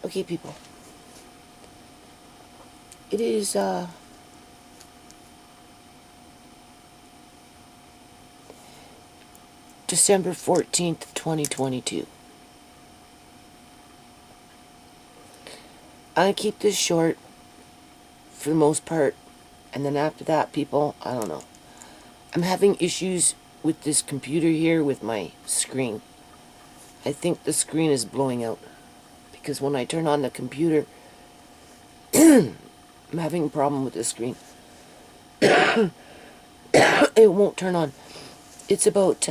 Okay, people. It is, December 14th, 2022. I keep this short for the most part, and then after that, people, I don't know. I'm having issues with this computer here with my screen. I think the screen is blowing out because when I turn on the computer, I'm having a problem with the screen. It won't turn on. It's about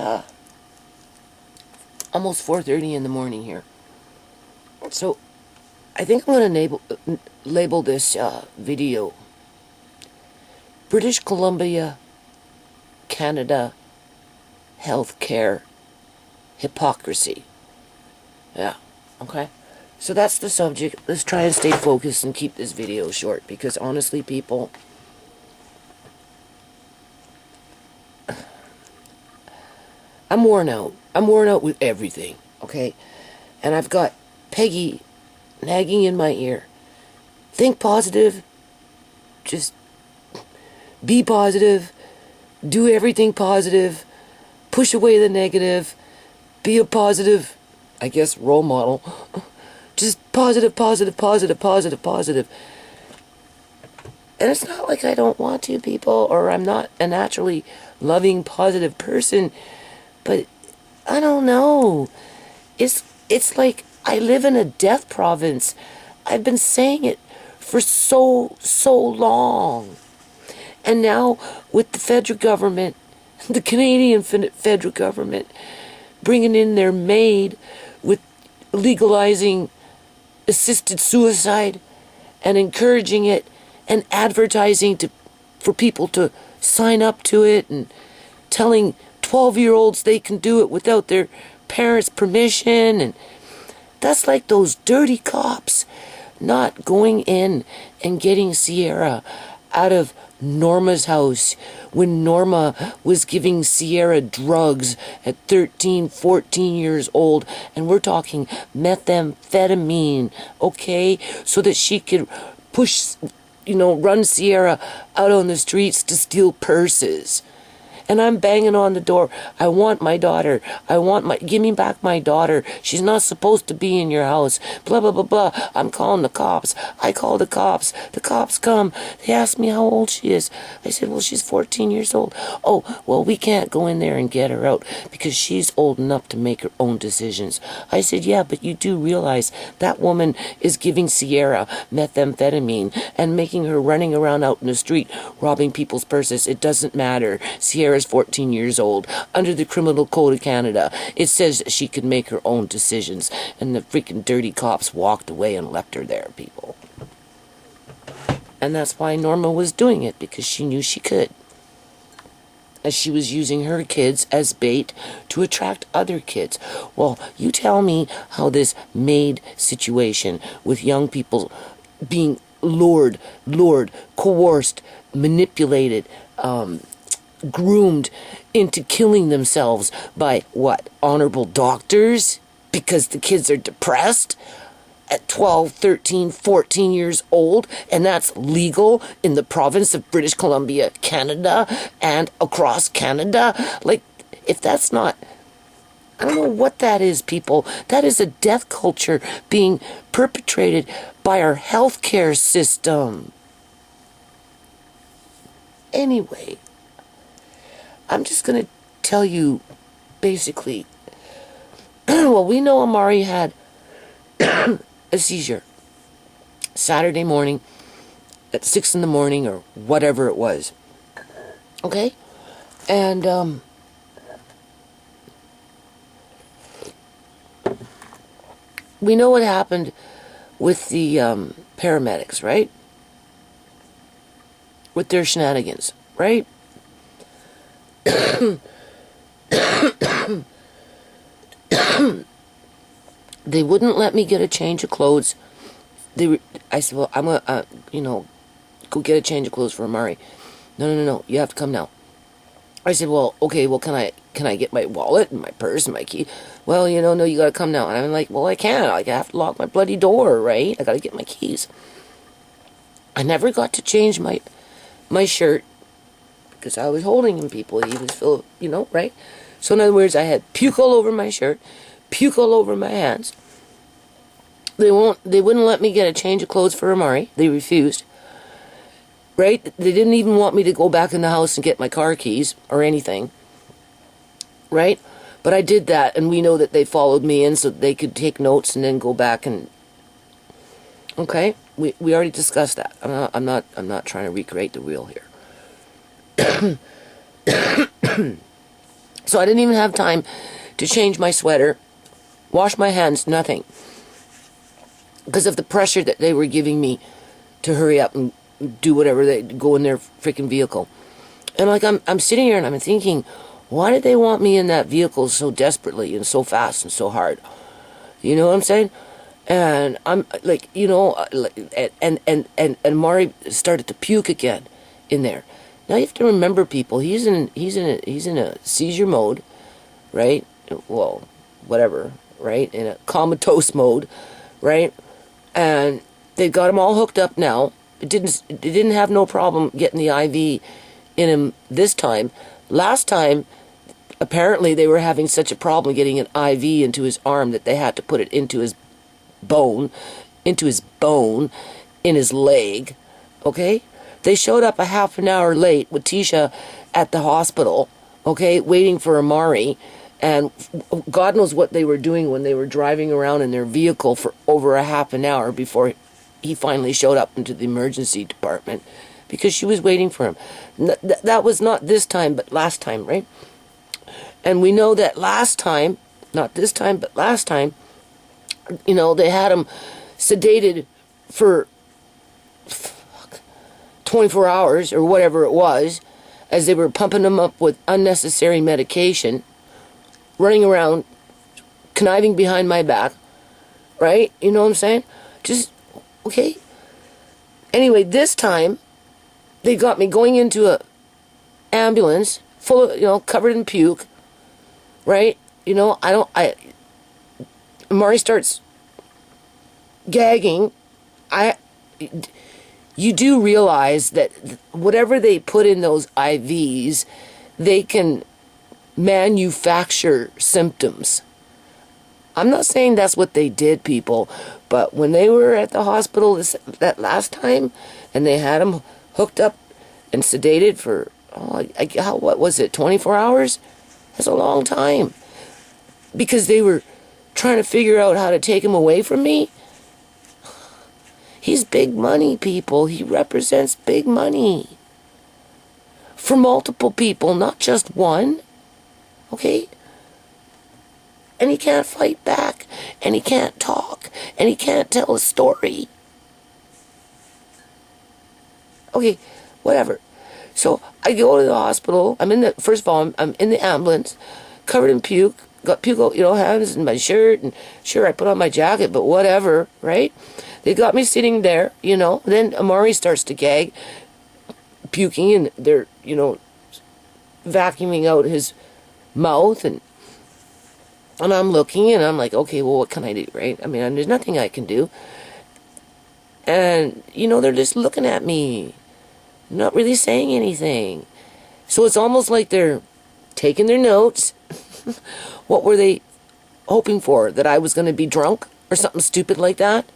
almost 4:30 in the morning here. So I think I'm going to label this video British Columbia, Canada, Healthcare Hypocrisy. Yeah, okay. So that's the subject. Let's try and stay focused and keep this video short because honestly, people, I'm worn out. I'm worn out with everything, okay? And I've got Peggy nagging in my ear. Think positive. Just be positive. Do everything positive. Push away the negative. Be a positive, I guess, role model. Just positive, positive, positive, positive, positive. And it's not like I don't want to, people, or I'm not a naturally loving, positive person, but I don't know. It's like I live in a death province. I've been saying it for so long. And now with the federal government, the Canadian federal government, bringing in their maid with legalizing assisted suicide and encouraging it and advertising for people to sign up to it and telling 12-year-olds they can do it without their parents' permission. And that's like those dirty cops not going in and getting Sierra out of Norma's house when Norma was giving Sierra drugs at 13, 14 years old, and we're talking methamphetamine, okay, so that she could run Sierra out on the streets to steal purses. And I'm banging on the door. I want my daughter. Give me back my daughter. She's not supposed to be in your house. Blah, blah, blah, blah. I'm calling the cops. I call the cops. The cops come. They ask me how old she is. I said, well, she's 14 years old. Oh, well, we can't go in there and get her out because she's old enough to make her own decisions. I said, yeah, but you do realize that woman is giving Sierra methamphetamine and making her running around out in the street robbing people's purses. It doesn't matter. Sierra's 14 years old. Under the Criminal Code of Canada, it says that she can make her own decisions. And the freaking dirty cops walked away and left her there, people. And that's why Norma was doing it, because she knew she could. As she was using her kids as bait to attract other kids. Well, you tell me how this maid situation with young people being lured, coerced, manipulated, groomed into killing themselves by what? Honorable doctors? Because the kids are depressed at 12, 13, 14 years old, and that's legal in the province of British Columbia, Canada, and across Canada. Like, if that's not, I don't know what that is, people. That is a death culture being perpetrated by our healthcare system. Anyway, I'm just going to tell you, basically, well, we know Amari had a seizure Saturday morning at 6 in the morning or whatever it was. Okay? And, we know what happened with the paramedics, right? With their shenanigans, right? They wouldn't let me get a change of clothes. I said, well, I'm gonna, go get a change of clothes for Amari. No, you have to come now. I said, well, okay, well, can can I get my wallet and my purse and my key? Well, no, you gotta come now. And I'm like, well, I can't. Like, I have to lock my bloody door, right? I gotta get my keys. I never got to change my shirt because I was holding him, people. He was full, right? So in other words, I had puke all over my shirt, puke all over my hands. They wouldn't let me get a change of clothes for Amari. They refused. Right? They didn't even want me to go back in the house and get my car keys or anything. Right? But I did that, and we know that they followed me in so they could take notes and then go back and... Okay? We already discussed that. I'm not trying to recreate the wheel here. So I didn't even have time to change my sweater, wash my hands, nothing. Because of the pressure that they were giving me to hurry up and do whatever, they go in their freaking vehicle. And like I'm sitting here and I'm thinking, why did they want me in that vehicle so desperately and so fast and so hard? You know what I'm saying? And I'm like, and Mari started to puke again in there. Now you have to remember, people, he's in a seizure mode, right? Well, whatever, right? In a comatose mode, right? And they got him all hooked up now. It didn't have no problem getting the IV in him this time. Last time, apparently they were having such a problem getting an IV into his arm that they had to put it into his bone, in his leg, okay? They showed up a half an hour late with Tisha at the hospital, okay, waiting for Amari, and God knows what they were doing when they were driving around in their vehicle for over a half an hour before he finally showed up into the emergency department, because she was waiting for him. That was not this time, but last time, right? And we know that last time, not this time, but last time, they had him sedated for 24 hours or whatever it was, as they were pumping him up with unnecessary medication, running around, conniving behind my back, right? You know what I'm saying? Just, okay. Anyway, this time, they got me going into a ambulance full of, covered in puke, right? Mari starts gagging. You do realize that whatever they put in those IVs, they can manufacture symptoms. I'm not saying that's what they did, people, but when they were at the hospital that last time, and they had him hooked up and sedated for, what was it, 24 hours? That's a long time. Because they were trying to figure out how to take him away from me. He's big money, people. He represents big money. For multiple people, not just one. Okay? And he can't fight back. And he can't talk. And he can't tell a story. Okay, whatever. So I go to the hospital. First of all, I'm in the ambulance, covered in puke. Got puke, hands in my shirt. And sure, I put on my jacket, but whatever, right? They got me sitting there, Then Amari starts to gag, puking, and they're, vacuuming out his mouth. And I'm looking, and I'm like, okay, well, what can I do, right? I mean, there's nothing I can do. And, they're just looking at me, not really saying anything. So it's almost like they're taking their notes. What were they hoping for? That I was going to be drunk or something stupid like that?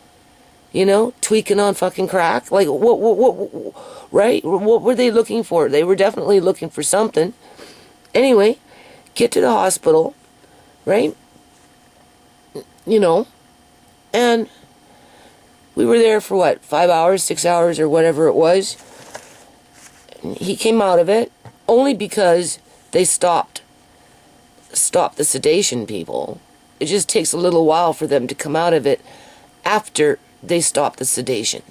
Tweaking on fucking crack? Like, what, right? What were they looking for? They were definitely looking for something. Anyway, get to the hospital, right? And we were there for what, 5 hours, 6 hours, or whatever it was. He came out of it only because they stopped the sedation, people. It just takes a little while for them to come out of it after they stop the sedation.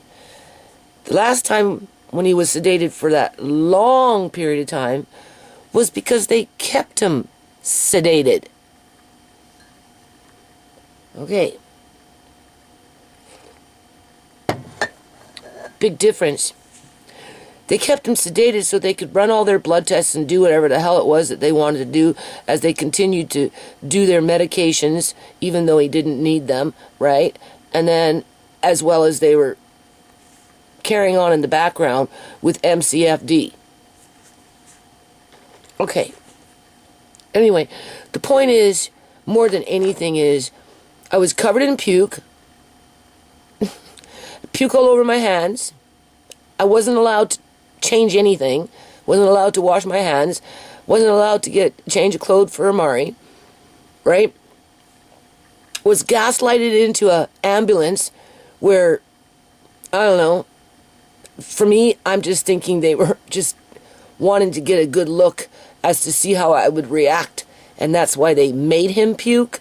The last time when he was sedated for that long period of time was because they kept him sedated. Okay. Big difference. They kept him sedated so they could run all their blood tests and do whatever the hell it was that they wanted to do as they continued to do their medications, even though he didn't need them, right? And then, as well as they were carrying on in the background with MCFD. Okay. Anyway, the point is, more than anything is, I was covered in puke. Puke all over my hands. I wasn't allowed to change anything. Wasn't allowed to wash my hands. Wasn't allowed to change a clothes for Amari. Right? Was gaslighted into an ambulance where, I don't know, for me, I'm just thinking they were just wanting to get a good look as to see how I would react. And that's why they made him puke.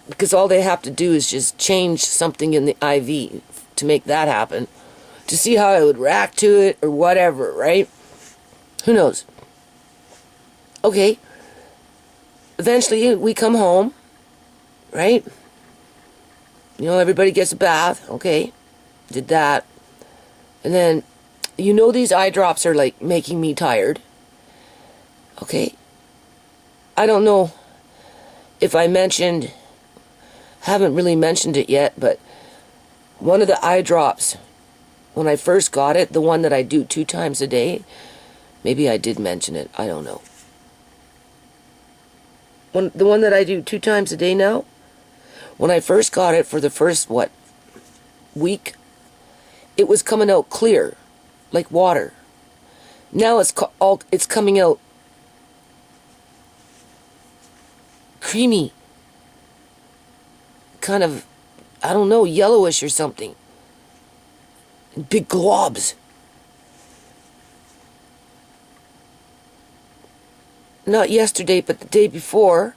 Because all they have to do is just change something in the IV to make that happen. To see how I would react to it or whatever, right? Who knows? Okay. Eventually, we come home, right? You know, everybody gets a bath. Okay. Did that. And then, you know, these eye drops are like making me tired. Okay. I don't know if I haven't really mentioned it yet, but one of the eye drops, when I first got it, the one that I do 2 times a day, maybe I did mention it, I don't know. The one that I do 2 times a day now, when I first got it for the first, week, it was coming out clear, like water. Now it's coming out creamy, kind of, I don't know, yellowish or something. Big globs. Not yesterday, but the day before,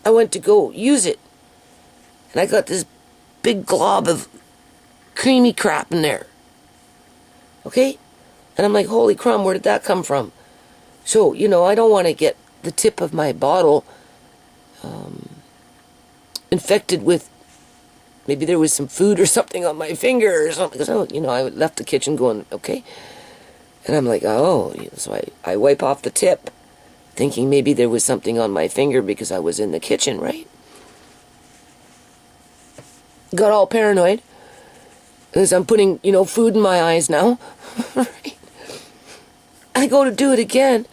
I went to go use it. And I got this big glob of creamy crap in there. Okay? And I'm like, holy crumb, where did that come from? So, you know, I don't want to get the tip of my bottle infected with, maybe there was some food or something on my finger or something. So, you know, I left the kitchen going, okay. And I'm like, oh, so I wipe off the tip, thinking maybe there was something on my finger because I was in the kitchen, right? Got all paranoid as I'm putting, you know, food in my eyes now. Right? I go to do it again,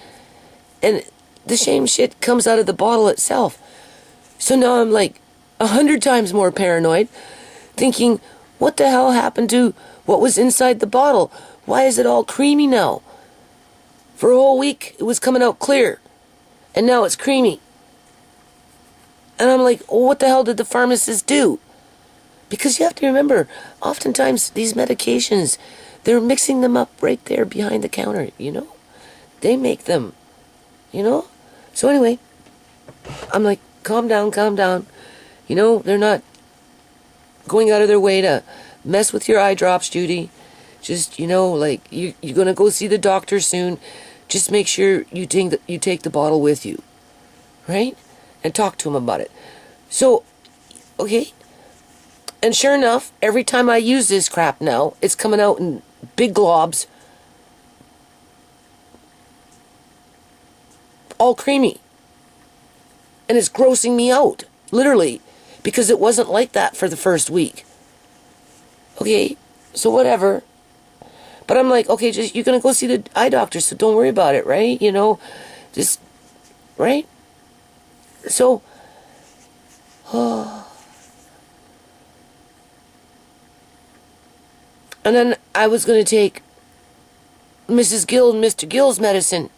and the same shit comes out of the bottle itself. So now I'm like 100 times more paranoid, thinking, what the hell happened to what was inside the bottle? Why is it all creamy now? For a whole week, it was coming out clear, and now it's creamy. And I'm like, oh, what the hell did the pharmacist do? Because you have to remember, oftentimes these medications, they're mixing them up right there behind the counter, you know? They make them, you know? So anyway, I'm like, calm down, calm down. You know, they're not going out of their way to mess with your eye drops, Judy. Just, you know, like, you're going to go see the doctor soon. Just make sure you take the bottle with you. Right? And talk to him about it. So, okay. And sure enough, every time I use this crap now, it's coming out in big globs. All creamy. And it's grossing me out. Literally. Because it wasn't like that for the first week. Okay. So whatever. But I'm like, okay, just you're going to go see the eye doctor, so don't worry about it, right? You know, just, right? So, and then I was going to take Mrs. Gill and Mr. Gill's medicine.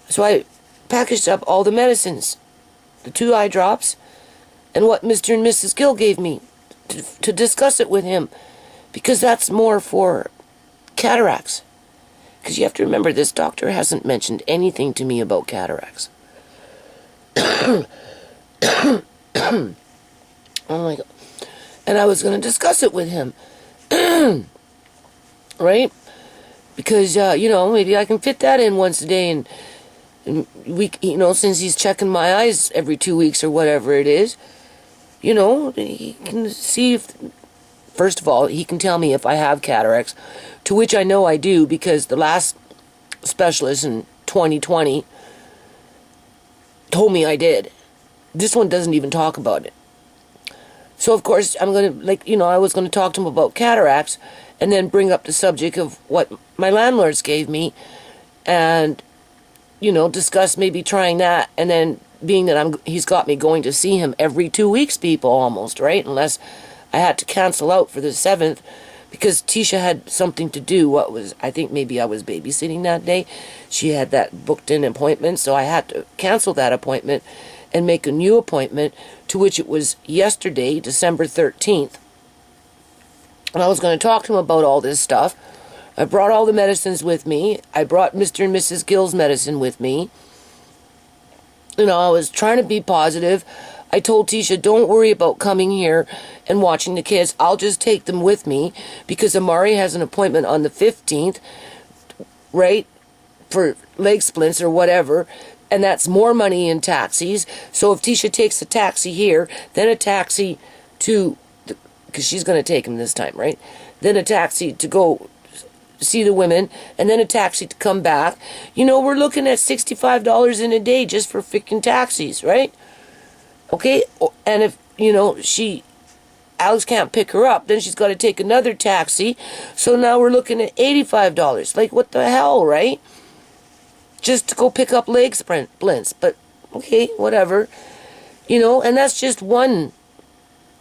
So I packaged up all the medicines, the 2 eye drops, and what Mr. and Mrs. Gill gave me to discuss it with him, because that's more for cataracts. Because you have to remember, this doctor hasn't mentioned anything to me about cataracts. Oh my God. And I was going to discuss it with him. Right? Because, you know, maybe I can fit that in once a day, and we, you know, since he's checking my eyes every 2 weeks or whatever it is, you know, he can see if first of all, he can tell me if I have cataracts, to which I know I do because the last specialist in 2020 told me I did. This one doesn't even talk about it. So, of course, I'm going to, I was going to talk to him about cataracts and then bring up the subject of what my landlords gave me and, discuss maybe trying that. And then being that he's got me going to see him every 2 weeks, people, almost, right? Unless I had to cancel out for the 7th because Tisha had something to do. I think maybe I was babysitting that day. She had that booked in appointment, so I had to cancel that appointment and make a new appointment, to which it was yesterday, December 13th. And I was going to talk to him about all this stuff. I brought all the medicines with me. I brought Mr. and Mrs. Gill's medicine with me. I was trying to be positive. I told Tisha, don't worry about coming here and watching the kids. I'll just take them with me because Amari has an appointment on the 15th, right, for leg splints or whatever, and that's more money in taxis. So if Tisha takes a taxi here, then a taxi to, because she's going to take him this time, right? Then a taxi to go see the women, and then a taxi to come back. We're looking at $65 in a day just for freaking taxis, right? Okay, and if, Alex can't pick her up, then she's got to take another taxi. So now we're looking at $85. Like, what the hell, right? Just to go pick up leg splints. But, okay, whatever. And that's just one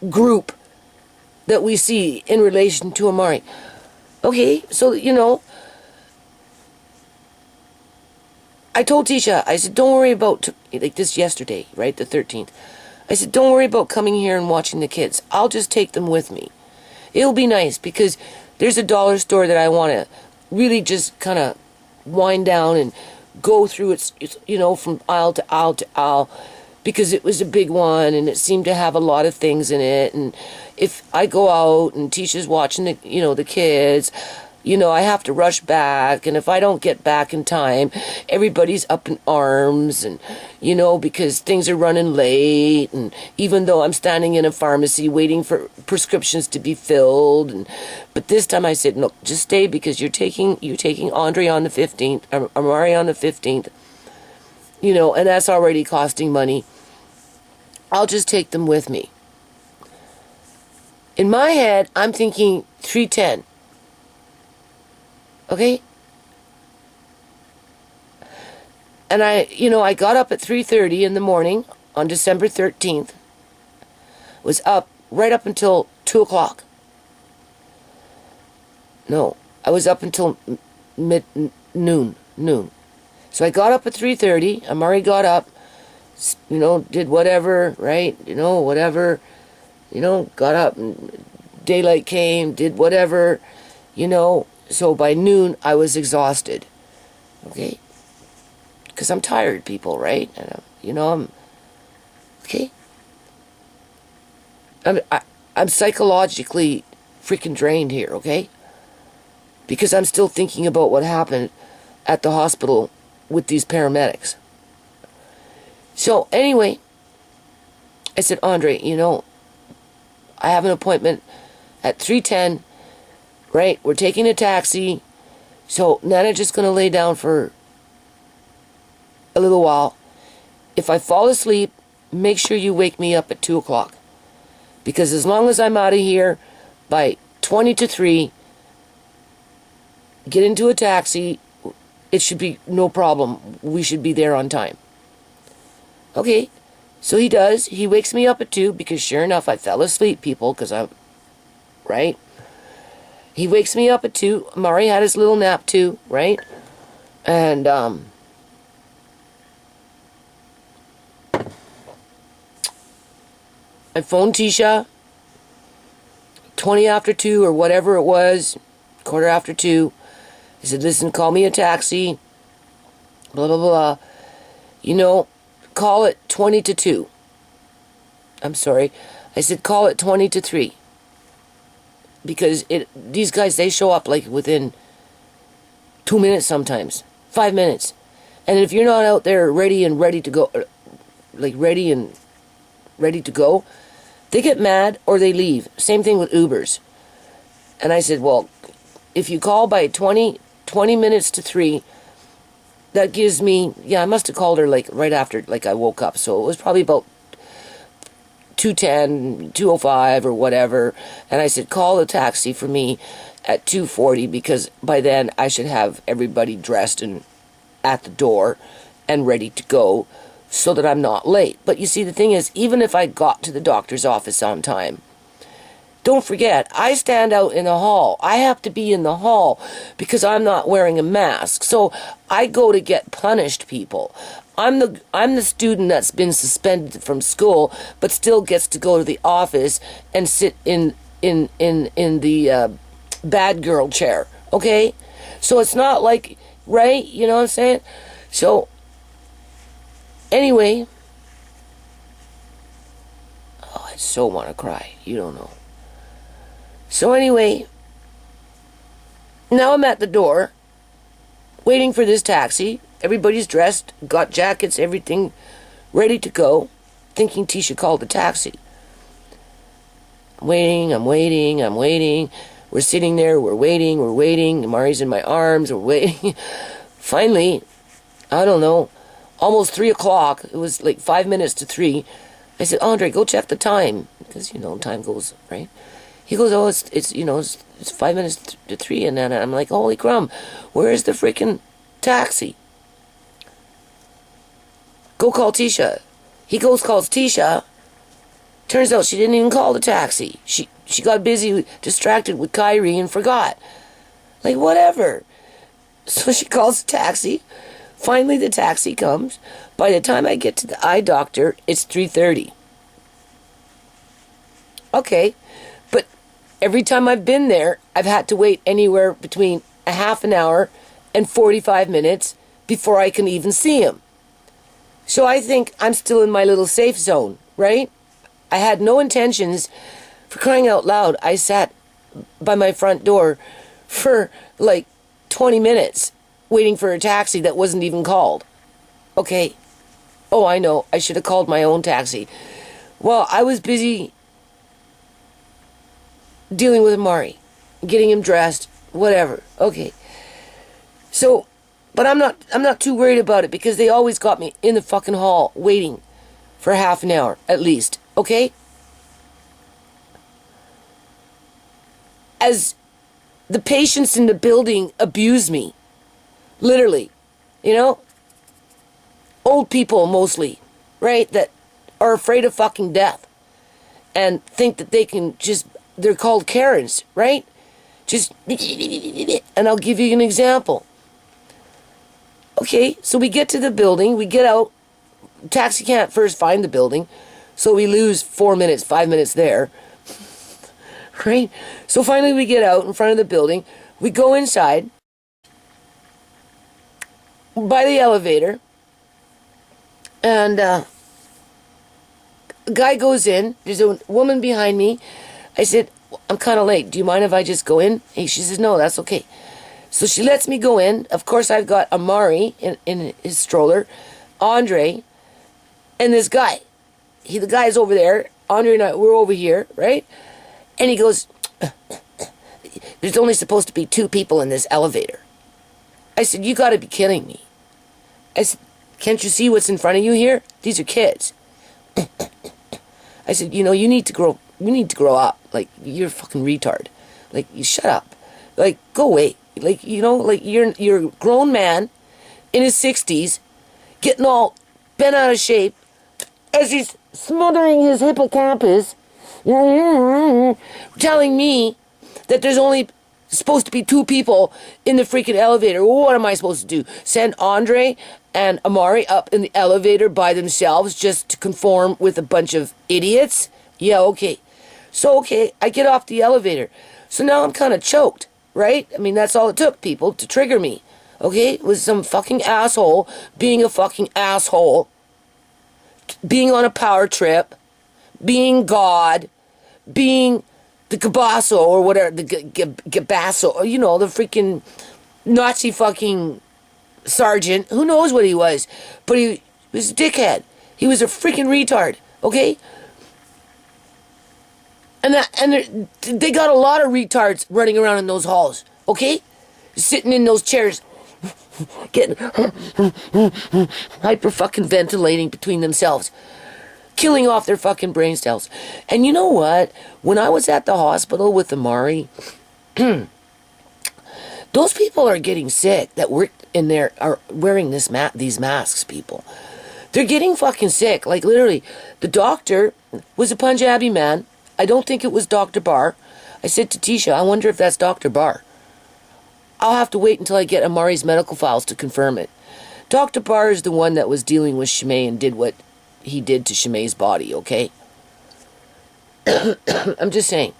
group that we see in relation to Amari. Okay, so, I told Tisha, I said, don't worry about, like this yesterday, right, the 13th. I said, don't worry about coming here and watching the kids. I'll just take them with me. It'll be nice because there's a dollar store that I want to really just kind of wind down and go through it, from aisle to aisle to aisle, because it was a big one and it seemed to have a lot of things in it. And if I go out and Tisha's watching the kids, I have to rush back, and if I don't get back in time, everybody's up in arms, and, because things are running late, and even though I'm standing in a pharmacy waiting for prescriptions to be filled, but this time I said, no, just stay, because you're taking Andre on the 15th, Amari on the 15th, and that's already costing money. I'll just take them with me. In my head, I'm thinking 310. Okay? And I got up at 3:30 in the morning on December 13th. Was up right up until 2 o'clock. No, I was up until noon. So I got up at 3:30. Amari got up, did whatever, right? Whatever. Got up and daylight came, did whatever, So by noon, I was exhausted, okay? Because I'm tired, people, right? And, I'm, okay? I'm psychologically freaking drained here, okay? Because I'm still thinking about what happened at the hospital with these paramedics. So, anyway, I said, Andre, I have an appointment at 3:10. Right, we're taking a taxi, so Nana's just going to lay down for a little while. If I fall asleep, make sure you wake me up at 2 o'clock. Because as long as I'm out of here by 20 to 3, get into a taxi, it should be no problem. We should be there on time. Okay, so he does. He wakes me up at 2 because sure enough, I fell asleep, people, because right? He wakes me up at 2. Amari had his little nap too, right? And, I phoned Tisha, 20 after 2 or whatever it was, quarter after 2. I said, listen, call me a taxi, blah, blah, blah. Call it 20 to 2. I'm sorry. I said, call it 20 to 3. Because these guys, they show up like within 2 minutes sometimes, 5 minutes. And if you're not out there ready to go, they get mad or they leave. Same thing with Ubers. And I said, well, if you call by 20 minutes to 3, that gives me, I must have called her like right after, like I woke up. So it was probably about 2:10, 2:05 or whatever. And I said, call a taxi for me at 2:40 because by then I should have everybody dressed and at the door and ready to go so that I'm not late. But you see, the thing is, even if I got to the doctor's office on time, don't forget, I stand out in the hall. I have to be in the hall because I'm not wearing a mask. So I go to get punished, people. I'm the student that's been suspended from school, but still gets to go to the office and sit in the bad girl chair. Okay, so it's not like, right? You know what I'm saying? So anyway, I so want to cry. You don't know. So anyway, now I'm at the door, waiting for this taxi. Everybody's dressed, got jackets, everything ready to go, thinking Tisha called the taxi. I'm waiting. We're sitting there, we're waiting. Mari's in my arms, we're waiting. Finally, I don't know, almost 3 o'clock. It was like 5 minutes to 3. I said, Andre, go check the time. Because, time goes, right? He goes, oh, it's 5 minutes to 3. And then I'm like, holy crumb, where's the freaking taxi? Go call Tisha. He goes, calls Tisha. Turns out she didn't even call the taxi. She got busy, distracted with Kyrie and forgot. Like, whatever. So she calls the taxi. Finally, the taxi comes. By the time I get to the eye doctor, it's 3:30. Okay. But every time I've been there, I've had to wait anywhere between a half an hour and 45 minutes before I can even see him. So I think I'm still in my little safe zone, right? I had no intentions, for crying out loud. I sat by my front door for like 20 minutes waiting for a taxi that wasn't even called. Okay. Oh, I know. I should have called my own taxi. Well, I was busy dealing with Amari, getting him dressed, whatever. Okay. So, but I'm not too worried about it because they always got me in the fucking hall waiting for half an hour at least. Okay? As the patients in the building abuse me. Literally. Old people mostly, right? That are afraid of fucking death. And think that they can they're called Karens, right? And I'll give you an example. Okay, so we get to the building, we get out, taxi can't first find the building, so we lose 4 minutes, 5 minutes there, right? So finally we get out in front of the building, we go inside, by the elevator, and a guy goes in, there's a woman behind me. I said, I'm kind of late, do you mind if I just go in? She says, no, that's okay. So she lets me go in. Of course, I've got Amari in his stroller, Andre, and this guy. The guy's over there. Andre and I, we're over here, right? And he goes, there's only supposed to be 2 people in this elevator. I said, you got to be kidding me. I said, can't you see what's in front of you here? These are kids. I said, you need to grow up. Like, you're a fucking retard. Like, you shut up. Like, go away. Like, you're a grown man in his 60s, getting all bent out of shape as he's smothering his hippocampus, telling me that there's only supposed to be 2 people in the freaking elevator. What am I supposed to do? Send Andre and Amari up in the elevator by themselves just to conform with a bunch of idiots? Yeah, okay. So, okay, I get off the elevator. So now I'm kind of choked. Right? I mean, that's all it took, people, to trigger me. Okay? It was some fucking asshole being a fucking asshole. Being on a power trip. Being God. Being the Gabasso or whatever. The Gabasso. The freaking Nazi fucking sergeant. Who knows what he was? But he was a dickhead. He was a freaking retard. Okay? And they got a lot of retards running around in those halls, okay? Sitting in those chairs, getting hyper fucking ventilating between themselves, killing off their fucking brain cells. And you know what? When I was at the hospital with Amari, those people are getting sick that work in there, are wearing these masks, people. They're getting fucking sick. Like, literally, the doctor was a Punjabi man. I don't think it was Dr. Barr. I said to Tisha, I wonder if that's Dr. Barr. I'll have to wait until I get Amari's medical files to confirm it. Dr. Barr is the one that was dealing with Shamay and did what he did to Shamay's body, okay? I'm just saying.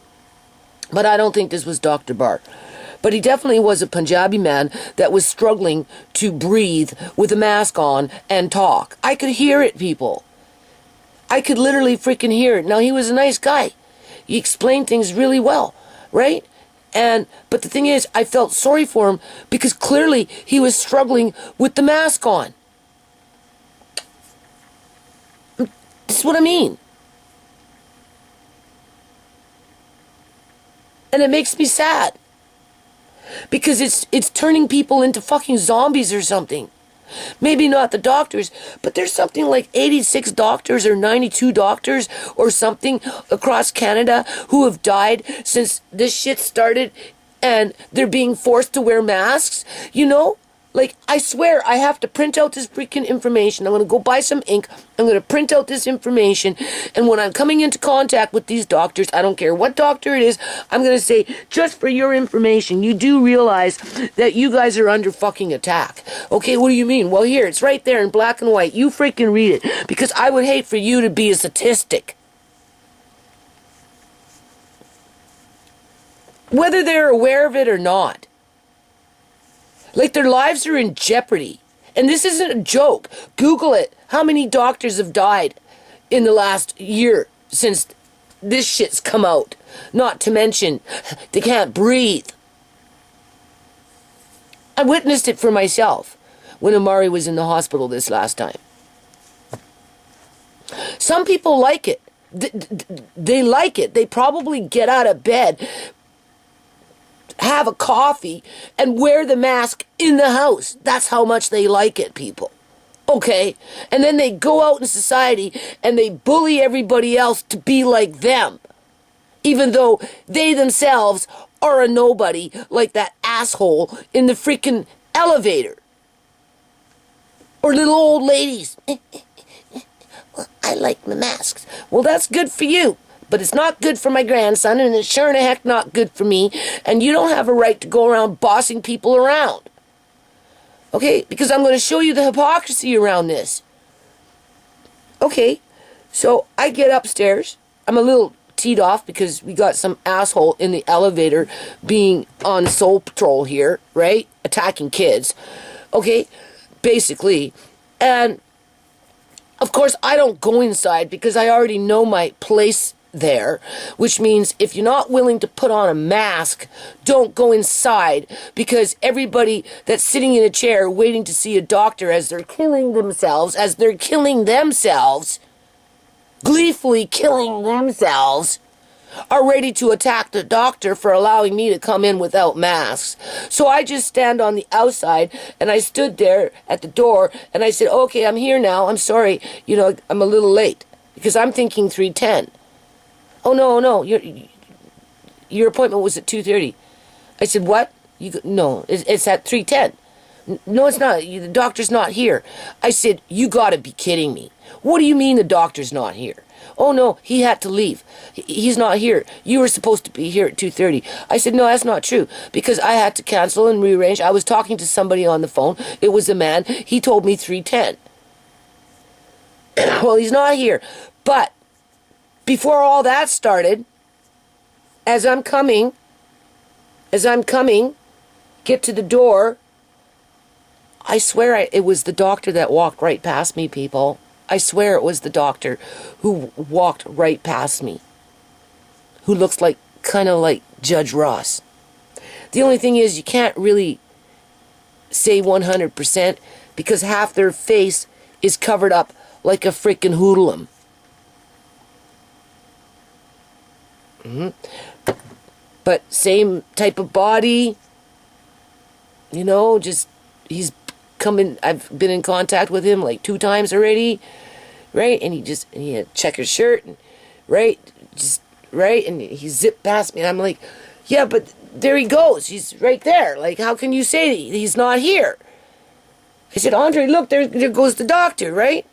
But I don't think this was Dr. Barr. But he definitely was a Punjabi man that was struggling to breathe with a mask on and talk. I could hear it, people. I could literally freaking hear it. Now, he was a nice guy. He explained things really well, right? But the thing is, I felt sorry for him because clearly he was struggling with the mask on. This is what I mean. And it makes me sad. Because it's turning people into fucking zombies or something. Maybe not the doctors, but there's something like 86 doctors or 92 doctors or something across Canada who have died since this shit started, and they're being forced to wear masks, you know? Like, I swear, I have to print out this freaking information. I'm going to go buy some ink. I'm going to print out this information. And when I'm coming into contact with these doctors, I don't care what doctor it is, I'm going to say, just for your information, you do realize that you guys are under fucking attack. Okay, what do you mean? Well, here, it's right there in black and white. You freaking read it. Because I would hate for you to be a statistic. Whether they're aware of it or not. Like, their lives are in jeopardy. And this isn't a joke. Google it. How many doctors have died in the last year since this shit's come out? Not to mention, they can't breathe. I witnessed it for myself when Amari was in the hospital this last time. Some people like it. They like it. They probably get out of bed, have a coffee, and wear the mask in the house. That's how much they like it, people. Okay? And then they go out in society and they bully everybody else to be like them. Even though they themselves are a nobody, like that asshole in the freaking elevator. Or little old ladies. Well, I like my masks. Well, that's good for you. But it's not good for my grandson, and it's sure in the heck not good for me. And you don't have a right to go around bossing people around. Okay? Because I'm going to show you the hypocrisy around this. Okay? So I get upstairs. I'm a little teed off because we got some asshole in the elevator being on soul patrol here, right? Attacking kids. Okay? Basically. And, of course, I don't go inside because I already know my place there, which means if you're not willing to put on a mask, don't go inside, because everybody that's sitting in a chair waiting to see a doctor as they're killing themselves, gleefully killing themselves, are ready to attack the doctor for allowing me to come in without masks. So I just stand on the outside, and I stood there at the door, and I said, okay, I'm here now, I'm sorry, I'm a little late, because I'm thinking 3:10. Oh, no, your appointment was at 2:30. I said, what? No, it's at 3:10. No, it's not. The doctor's not here. I said, you gotta be kidding me. What do you mean the doctor's not here? Oh, no, he had to leave. He's not here. You were supposed to be here at 2:30. I said, no, that's not true, because I had to cancel and rearrange. I was talking to somebody on the phone. It was a man. He told me 3:10. Well, he's not here. But before all that started, as I'm coming, get to the door, I swear it was the doctor that walked right past me, people. I swear it was the doctor who walked right past me, who looks kind of like Judge Ross. The only thing is, you can't really say 100% because half their face is covered up like a freaking hoodlum. But same type of body, you know, just, he's coming, I've been in contact with him like 2 times already, right? And he had checkered shirt, and, right? Just, right? And he zipped past me, and I'm like, yeah, but there he goes. He's right there. Like, how can you say he's not here? I said, Andre, look, there goes the doctor, right?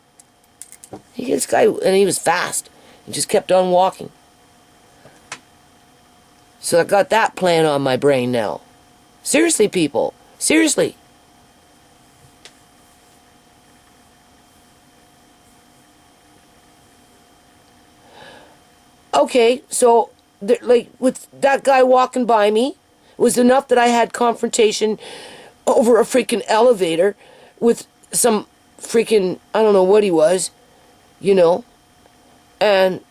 This guy, and he was fast. He just kept on walking. So I got that plan on my brain now. Seriously, people. Seriously. Okay, so, like, with that guy walking by me, it was enough that I had confrontation over a freaking elevator with some freaking, I don't know what he was, you know, and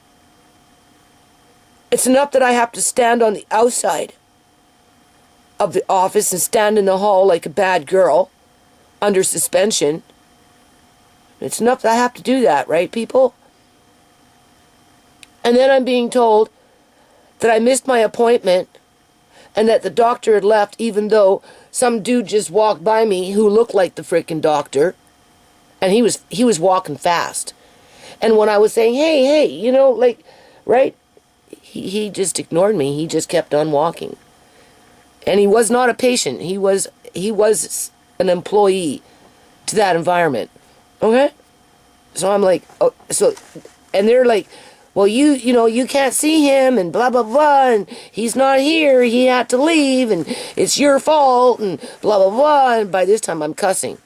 it's enough that I have to stand on the outside of the office and stand in the hall like a bad girl under suspension. It's enough that I have to do that, right, people? And then I'm being told that I missed my appointment and that the doctor had left, even though some dude just walked by me who looked like the freaking doctor, and he was walking fast. And when I was saying, hey, you know, like, right, he just ignored me. He just kept on walking. And he was not a patient. He was an employee to that environment. Okay? So I'm like, oh, so, and they're like, well, you know, you can't see him, and blah, blah, blah, and he's not here, he had to leave, and it's your fault, and blah, blah, blah, and by this time I'm cussing.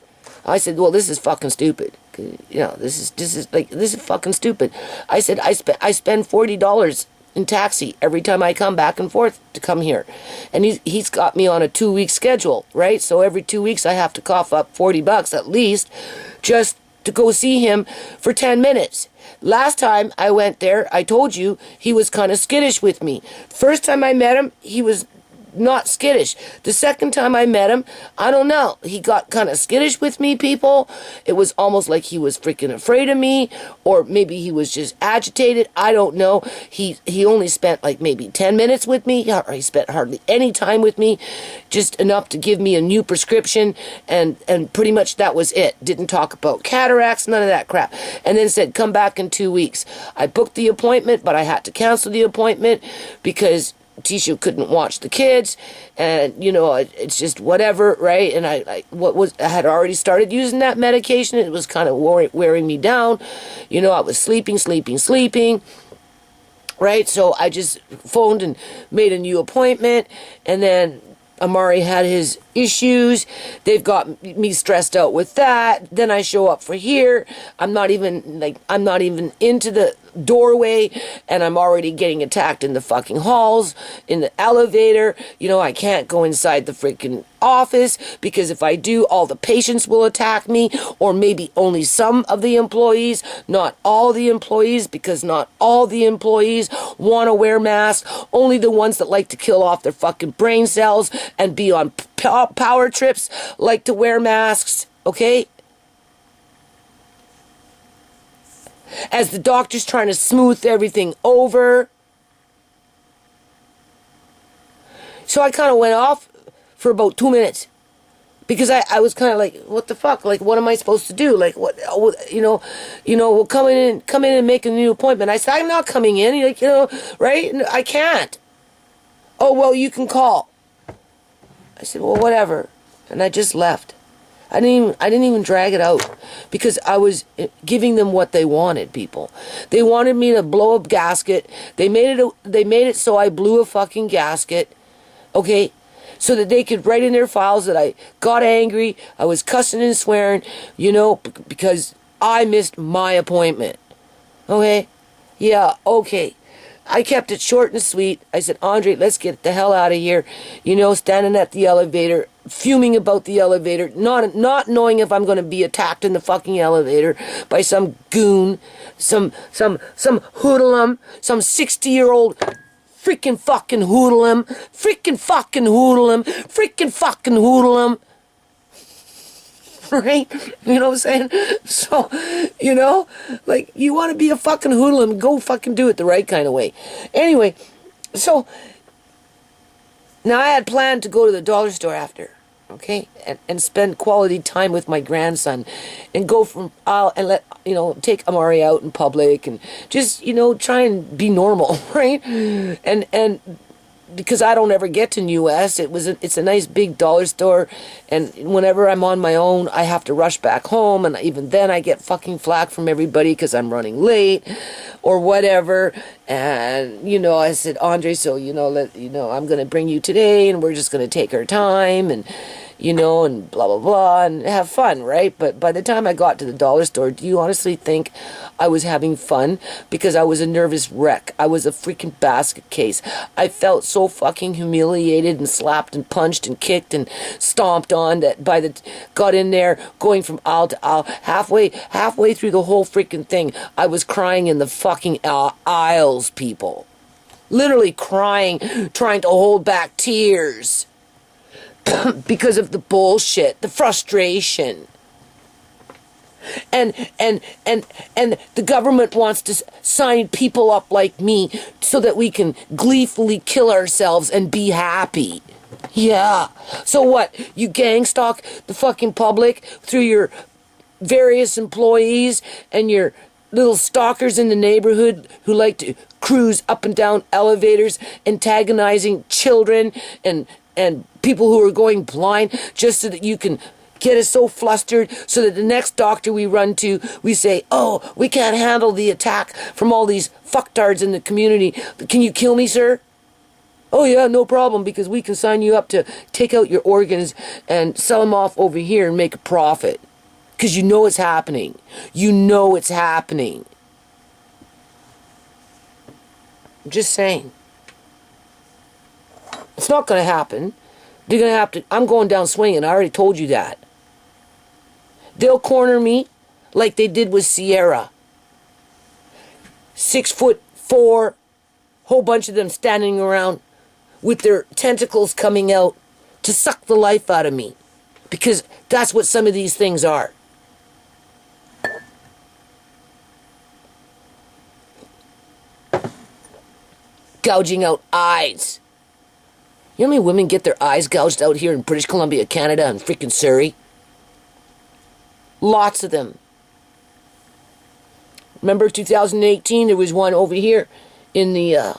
I said, well, this is fucking stupid. You know, this is fucking stupid. I said, I spend $40 in taxi every time I come back and forth to come here. And he's got me on a 2-week schedule, right? So every 2 weeks I have to cough up $40 at least just to go see him for 10 minutes. Last time I went there, I told you, he was kind of skittish with me. First time I met him, he was not skittish. The second time I met him, I don't know. He got kind of skittish with me, people. It was almost like he was freaking afraid of me, or maybe he was just agitated. I don't know. He only spent like maybe 10 minutes with me. He spent hardly any time with me, just enough to give me a new prescription, and pretty much that was it. Didn't talk about cataracts, none of that crap. And then said, come back in 2 weeks. I booked the appointment, but I had to cancel the appointment because Tisha couldn't watch the kids, and you know, it's just whatever, right? And I had already started using that medication. It was kind of wearing me down. You know, I was sleeping, right? So I just phoned and made a new appointment, and then Amari had his issues. They've got me stressed out with that. Then I show up for here. I'm not even into the doorway, and I'm already getting attacked in the fucking halls, in the elevator. You know, I can't go inside the freaking office because if I do, all the patients will attack me, or maybe only some of the employees, not all the employees, because not all the employees want to wear masks. Only the ones that like to kill off their fucking brain cells and be on power trips like to wear masks, okay? As the doctor's trying to smooth everything over. So I kind of went off for about 2 minutes. Because I was kind of like, what the fuck? Like, what am I supposed to do? Like, what, you know, well, come in and make a new appointment. I said, I'm not coming in. Like, you know, right? I can't. Oh, well, you can call. I said, well, whatever. And I just left. I didn't even drag it out because I was giving them what they wanted, people. They wanted me to blow a gasket. They made it so I blew a fucking gasket, okay? So that they could write in their files that I got angry, I was cussing and swearing, you know, because I missed my appointment. Okay? Yeah, okay. I kept it short and sweet. I said, Andre, let's get the hell out of here. You know, standing at the elevator, fuming about the elevator, not knowing if I'm going to be attacked in the fucking elevator by some goon, some hoodlum, some 60-year-old freaking fucking hoodlum, right? You know what I'm saying? So, you know, like, you want to be a fucking hoodlum, go fucking do it the right kind of way. Anyway, So, now I had planned to go to the dollar store after, okay, and spend quality time with my grandson, and go from aisle and take Amari out in public and just try and be normal, right? And because I don't ever get to U.S., it's a nice big dollar store, and whenever I'm on my own, I have to rush back home, and even then I get fucking flack from everybody because I'm running late, or whatever. And I said, Andre, so I'm gonna bring you today, and we're just gonna take our time, and and blah, blah, blah, and have fun, right? But by the time I got to the dollar store, do you honestly think I was having fun? Because I was a nervous wreck. I was a freaking basket case. I felt so fucking humiliated and slapped and punched and kicked and stomped on that got in there, going from aisle to aisle, halfway through the whole freaking thing, I was crying in the fucking aisles, people. Literally crying, trying to hold back tears. Because of the bullshit, the frustration. And the government wants to sign people up like me so that we can gleefully kill ourselves and be happy. Yeah. So what? You gang stalk the fucking public through your various employees and your little stalkers in the neighborhood who like to cruise up and down elevators, antagonizing children and people who are going blind, just so that you can get us so flustered so that the next doctor we run to, we say, oh, we can't handle the attack from all these fucktards in the community. Can you kill me, sir? Oh yeah, no problem, because we can sign you up to take out your organs and sell them off over here and make a profit. Because you know it's happening. You know it's happening. I'm just saying. It's not going to happen. They're going to have to... I'm going down swinging. I already told you that. They'll corner me like they did with Sierra. 6'4", whole bunch of them standing around with their tentacles coming out to suck the life out of me. Because that's what some of these things are. Gouging out eyes. You know how many women get their eyes gouged out here in British Columbia, Canada, and freaking Surrey? Lots of them. Remember 2018, there was one over here in the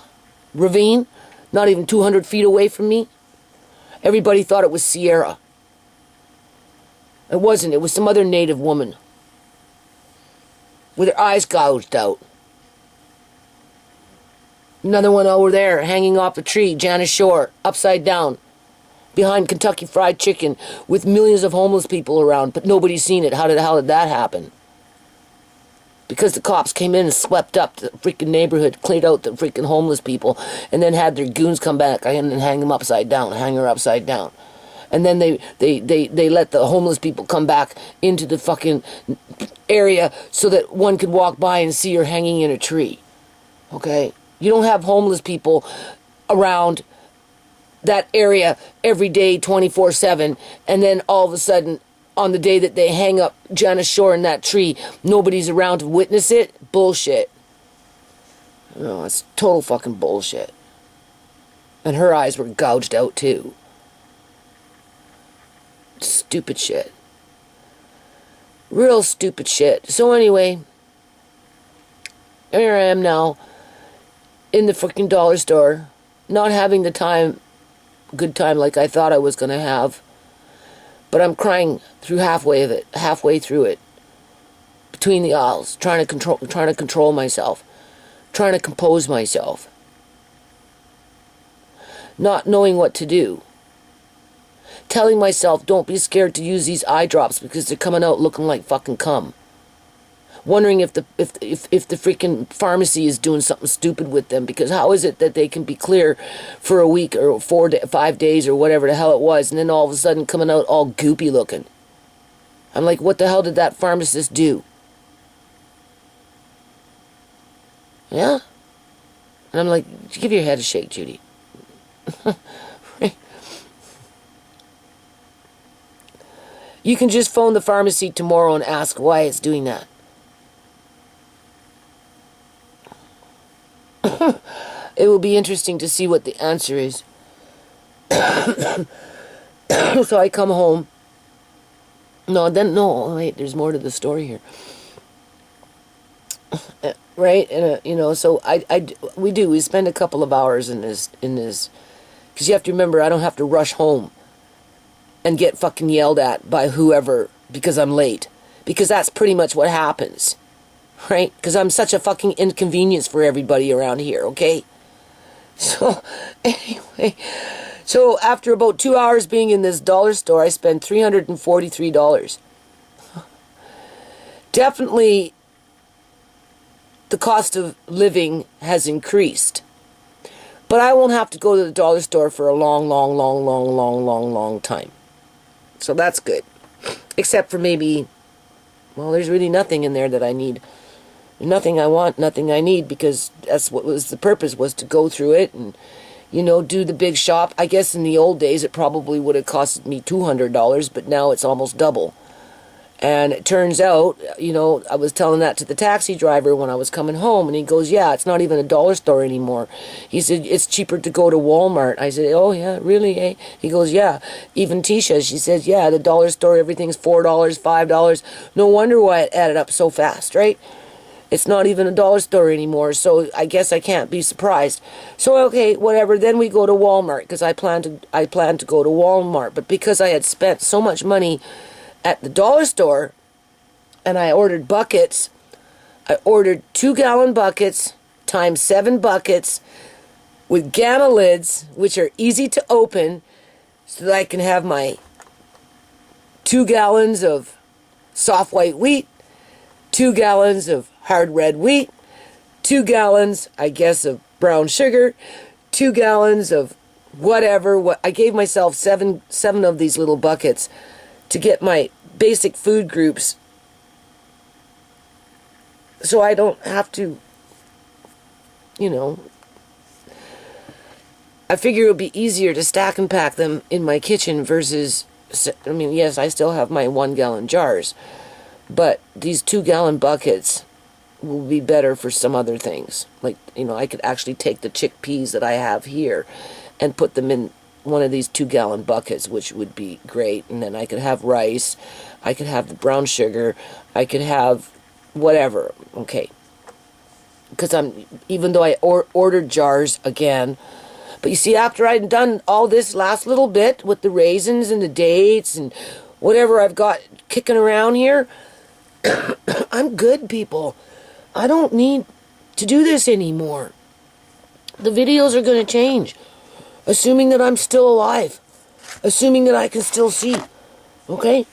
ravine, not even 200 feet away from me. Everybody thought it was Sierra. It wasn't. It was some other native woman with her eyes gouged out. Another one over there, hanging off a tree, Janice Shore, upside down, behind Kentucky Fried Chicken, with millions of homeless people around, but nobody's seen it. How did that happen? Because the cops came in and swept up the freaking neighborhood, cleaned out the freaking homeless people, and then had their goons come back and hang them upside down, hang her upside down. And then they let the homeless people come back into the fucking area so that one could walk by and see her hanging in a tree. Okay? You don't have homeless people around that area every day, 24/7, and then all of a sudden, on the day that they hang up Janice Shore in that tree, nobody's around to witness it? Bullshit. No, it's total fucking bullshit. And her eyes were gouged out too. Stupid shit. Real stupid shit. So anyway, here I am now, in the freaking dollar store, not having the good time like I thought I was going to have. But I'm crying through halfway through it, between the aisles, trying to control myself, trying to compose myself, not knowing what to do, telling myself, don't be scared to use these eye drops because they're coming out looking like fucking cum. Wondering if the freaking pharmacy is doing something stupid with them, because how is it that they can be clear for a week or 5 days or whatever the hell it was, and then all of a sudden coming out all goopy looking? I'm like, what the hell did that pharmacist do? Yeah? And I'm like, give your head a shake, Judy. You can just phone the pharmacy tomorrow and ask why it's doing that. it will be interesting to see what the answer is. So I come home. No, wait, there's more to the story here. Right? And, so we spend a couple of hours in this, because you have to remember, I don't have to rush home and get fucking yelled at by whoever because I'm late. Because that's pretty much what happens. Right? Because I'm such a fucking inconvenience for everybody around here, okay? So, anyway, so after about 2 hours being in this dollar store, I spent $343. Definitely, the cost of living has increased. But I won't have to go to the dollar store for a long time. So that's good. Except for maybe, well, there's really nothing in there that I need. Nothing I want, nothing I need, because that's what was the purpose, was to go through it and, do the big shop. I guess in the old days it probably would have cost me $200, but now it's almost double. And it turns out, I was telling that to the taxi driver when I was coming home, and he goes, yeah, it's not even a dollar store anymore. He said, it's cheaper to go to Walmart. I said, oh, yeah, really, eh? He goes, yeah. Even Tisha, she says, yeah, the dollar store, everything's $4, $5. No wonder why it added up so fast, right? It's not even a dollar store anymore, so I guess I can't be surprised. So, okay, whatever, then we go to Walmart, because I planned to go to Walmart, but because I had spent so much money at the dollar store, and I ordered buckets. I ordered 2-gallon buckets times 7 buckets with gamma lids, which are easy to open, so that I can have my 2 gallons of soft white wheat, 2 gallons of hard red wheat, 2 gallons, I guess, of brown sugar, 2 gallons of whatever. I gave myself seven of these little buckets to get my basic food groups, so I don't have to, I figure it would be easier to stack and pack them in my kitchen versus, yes, I still have my 1-gallon jars, but these 2-gallon buckets will be better for some other things. Like, I could actually take the chickpeas that I have here and put them in one of these 2-gallon buckets, which would be great. And then I could have rice, I could have the brown sugar, I could have whatever, okay. Because even though I ordered jars again, but you see, after I'd done all this last little bit with the raisins and the dates and whatever I've got kicking around here, I'm good, people. I don't need to do this anymore. The videos are going to change. Assuming that I'm still alive. Assuming that I can still see. Okay?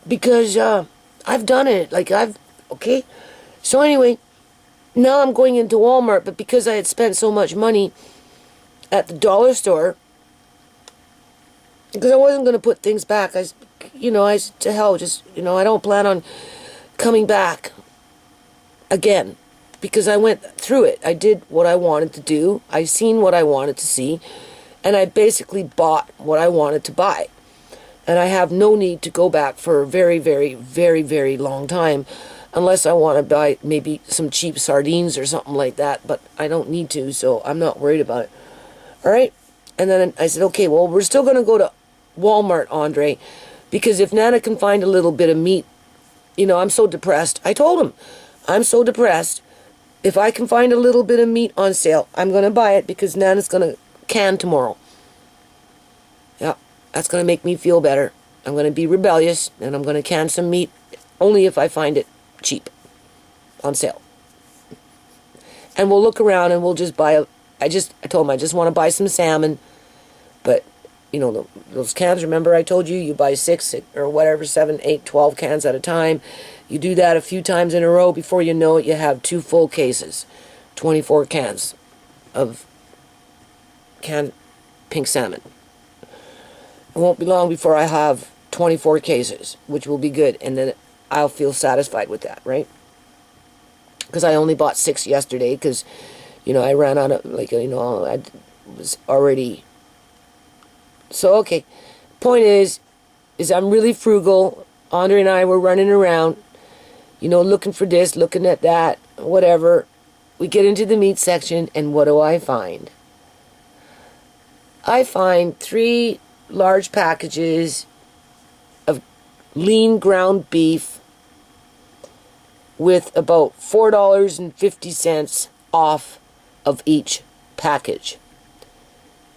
Because I've done it. Okay? So anyway, now I'm going into Walmart, but because I had spent so much money at the dollar store, because I wasn't going to put things back, to hell, I don't plan on coming back again. Because I went through it. I did what I wanted to do. I seen what I wanted to see. And I basically bought what I wanted to buy. And I have no need to go back for a very, very, very, very long time. Unless I want to buy maybe some cheap sardines or something like that. But I don't need to, so I'm not worried about it. Alright? And then I said, okay, well, we're still going to go to Walmart, Andre. Because if Nana can find a little bit of meat, I'm so depressed. I told him, I'm so depressed. If I can find a little bit of meat on sale, I'm going to buy it because Nana's going to can tomorrow. Yeah, that's going to make me feel better. I'm going to be rebellious and I'm going to can some meat only if I find it cheap on sale. And we'll look around and we'll just buy I told him I just want to buy some salmon. But, those cans, remember I told you, you buy 6 or whatever, 7, 8, 12 cans at a time. You do that a few times in a row, before you know it, you have 2 full cases. 24 cans of canned pink salmon. It won't be long before I have 24 cases, which will be good, and then I'll feel satisfied with that, right? Because I only bought 6 yesterday, because, I ran out of, I was already... So, okay, point is I'm really frugal. Andre and I were running around, looking for this, looking at that, whatever. we get into the meat section, and what do I find? I find 3 large packages of lean ground beef with about $4.50 off of each package.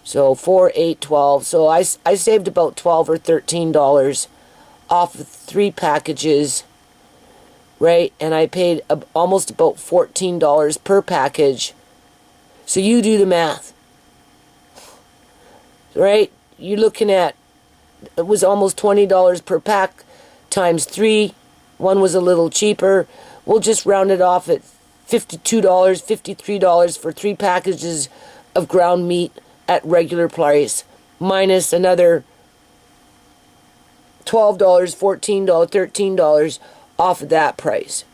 So 4, 8, 12. So I saved about $12 or $13 off of 3 packages, right? And I paid almost about $14 per package. So you do the math, right? You're looking at, it was almost $20 per pack times 3. One was a little cheaper. We'll just round it off at $52, $53 for 3 packages of ground meat at regular price, minus another $12, $14, $13 off of that price.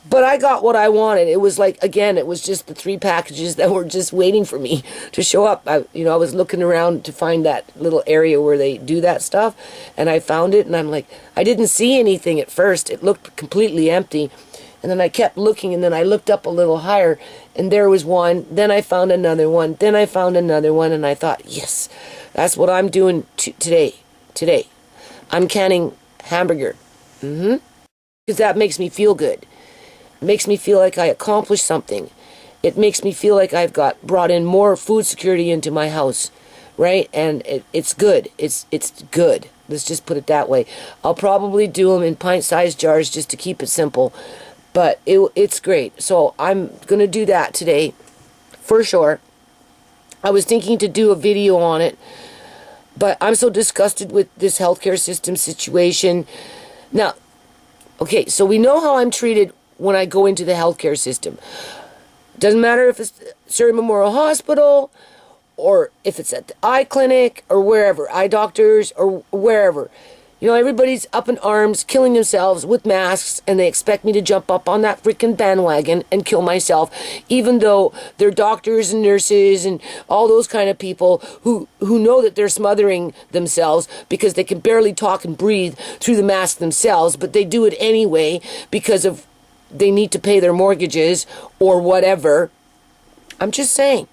But I got what I wanted. It was like, again, it was just the 3 packages that were just waiting for me to show up. I was looking around to find that little area where they do that stuff, and I found it, and I'm like, I didn't see anything at first. It looked completely empty. And then I kept looking, and then I looked up a little higher, and there was one. Then I found another one. Then I found another one, and I thought, yes, that's what I'm doing today. Today. I'm canning hamburger. Because that makes me feel good. It makes me feel like I accomplished something. It makes me feel like I've brought in more food security into my house, right? And it's good. It's good. Let's just put it that way. I'll probably do them in pint-sized jars just to keep it simple. But it's great. So I'm going to do that today, for sure. I was thinking to do a video on it, but I'm so disgusted with this healthcare system situation. Now, okay, so we know how I'm treated when I go into the healthcare system. Doesn't matter if it's Surrey Memorial Hospital, or if it's at the eye clinic, or wherever, eye doctors, or wherever. You know, everybody's up in arms, killing themselves with masks, and they expect me to jump up on that freaking bandwagon and kill myself, even though they're doctors and nurses and all those kind of people who know that they're smothering themselves because they can barely talk and breathe through the mask themselves, but they do it anyway because of they need to pay their mortgages or whatever. I'm just saying.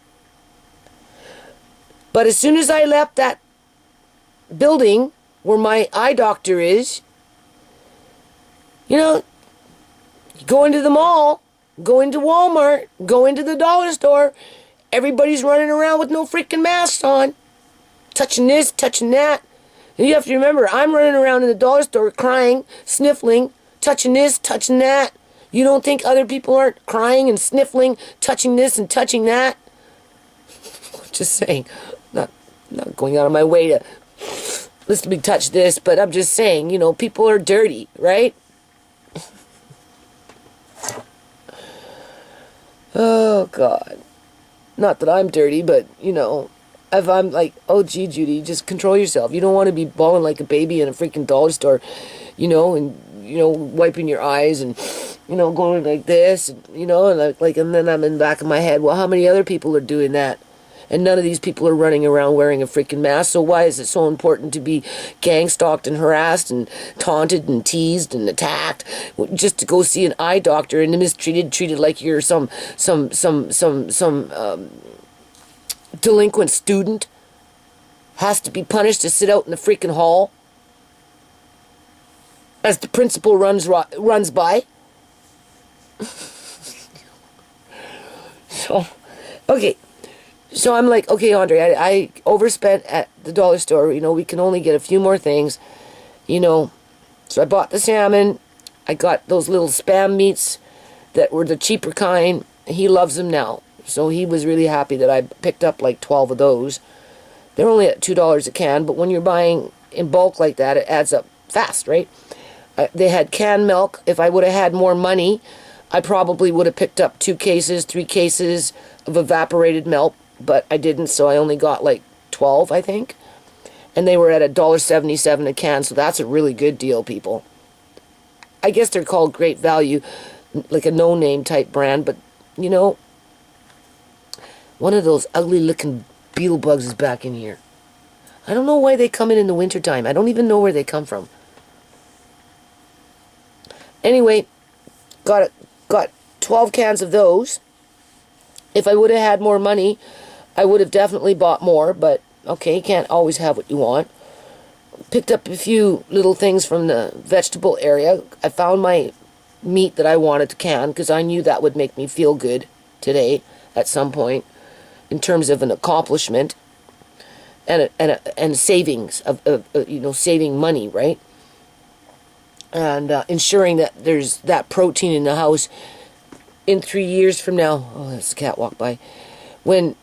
But as soon as I left that building where my eye doctor is, you know, go into the mall, go into Walmart, go into the dollar store, everybody's running around with no freaking masks on, touching this, touching that. And you have to remember, I'm running around in the dollar store crying, sniffling, touching this, touching that. You don't think other people aren't crying and sniffling, touching this and touching that? Just saying, not going out of my way to let me touch this, but I'm just saying, you know, people are dirty, right? Oh, God. Not that I'm dirty, but, you know, if I'm like, oh, gee, Judy, just control yourself. You don't want to be bawling like a baby in a freaking dollar store, you know, and, you know, wiping your eyes and, you know, going like this, and, you know, and like, and then I'm in the back of my head, well, how many other people are doing that? And none of these people are running around wearing a freaking mask. So why is it so important to be gang-stalked and harassed and taunted and teased and attacked just to go see an eye doctor and treated like you're some delinquent student has to be punished to sit out in the freaking hall as the principal runs by? So, okay. So I'm like, okay, Andre, I overspent at the dollar store. You know, we can only get a few more things, you know. So I bought the salmon. I got those little Spam meats that were the cheaper kind. He loves them now. So he was really happy that I picked up like 12 of those. They're only at $2 a can, but when you're buying in bulk like that, it adds up fast, right? They had canned milk. If I would have had more money, I probably would have picked up 2 cases, 3 cases of evaporated milk. But I didn't, so I only got like 12, I think. And they were at $1.77 a can, so that's a really good deal, people. I guess they're called Great Value, like a no-name type brand, but, you know, one of those ugly-looking beetle bugs is back in here. I don't know why they come in the wintertime. I don't even know where they come from. Anyway, got 12 cans of those. If I would have had more money, I would have definitely bought more, but okay, you can't always have what you want. Picked up a few little things from the vegetable area. I found my meat that I wanted to can because I knew that would make me feel good today at some point in terms of an accomplishment and savings of saving money, right? And ensuring that there's that protein in the house in 3 years from now. Oh, that's a cat walk by. When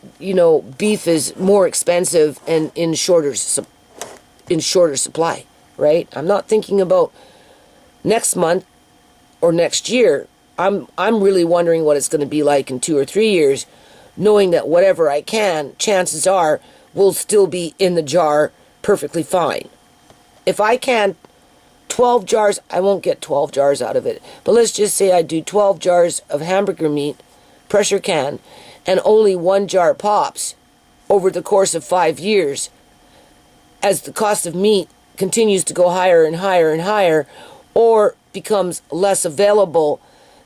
beef is more expensive and in shorter supply, right? I'm not thinking about next month or next year. I'm really wondering what it's going to be like in 2 or 3 years, knowing that whatever I can, chances are, will still be in the jar perfectly fine. If I can 12 jars, I won't get 12 jars out of it. But let's just say I do 12 jars of hamburger meat, pressure can, and only 1 jar pops over the course of 5 years. As the cost of meat continues to go higher and higher and higher, or becomes less available,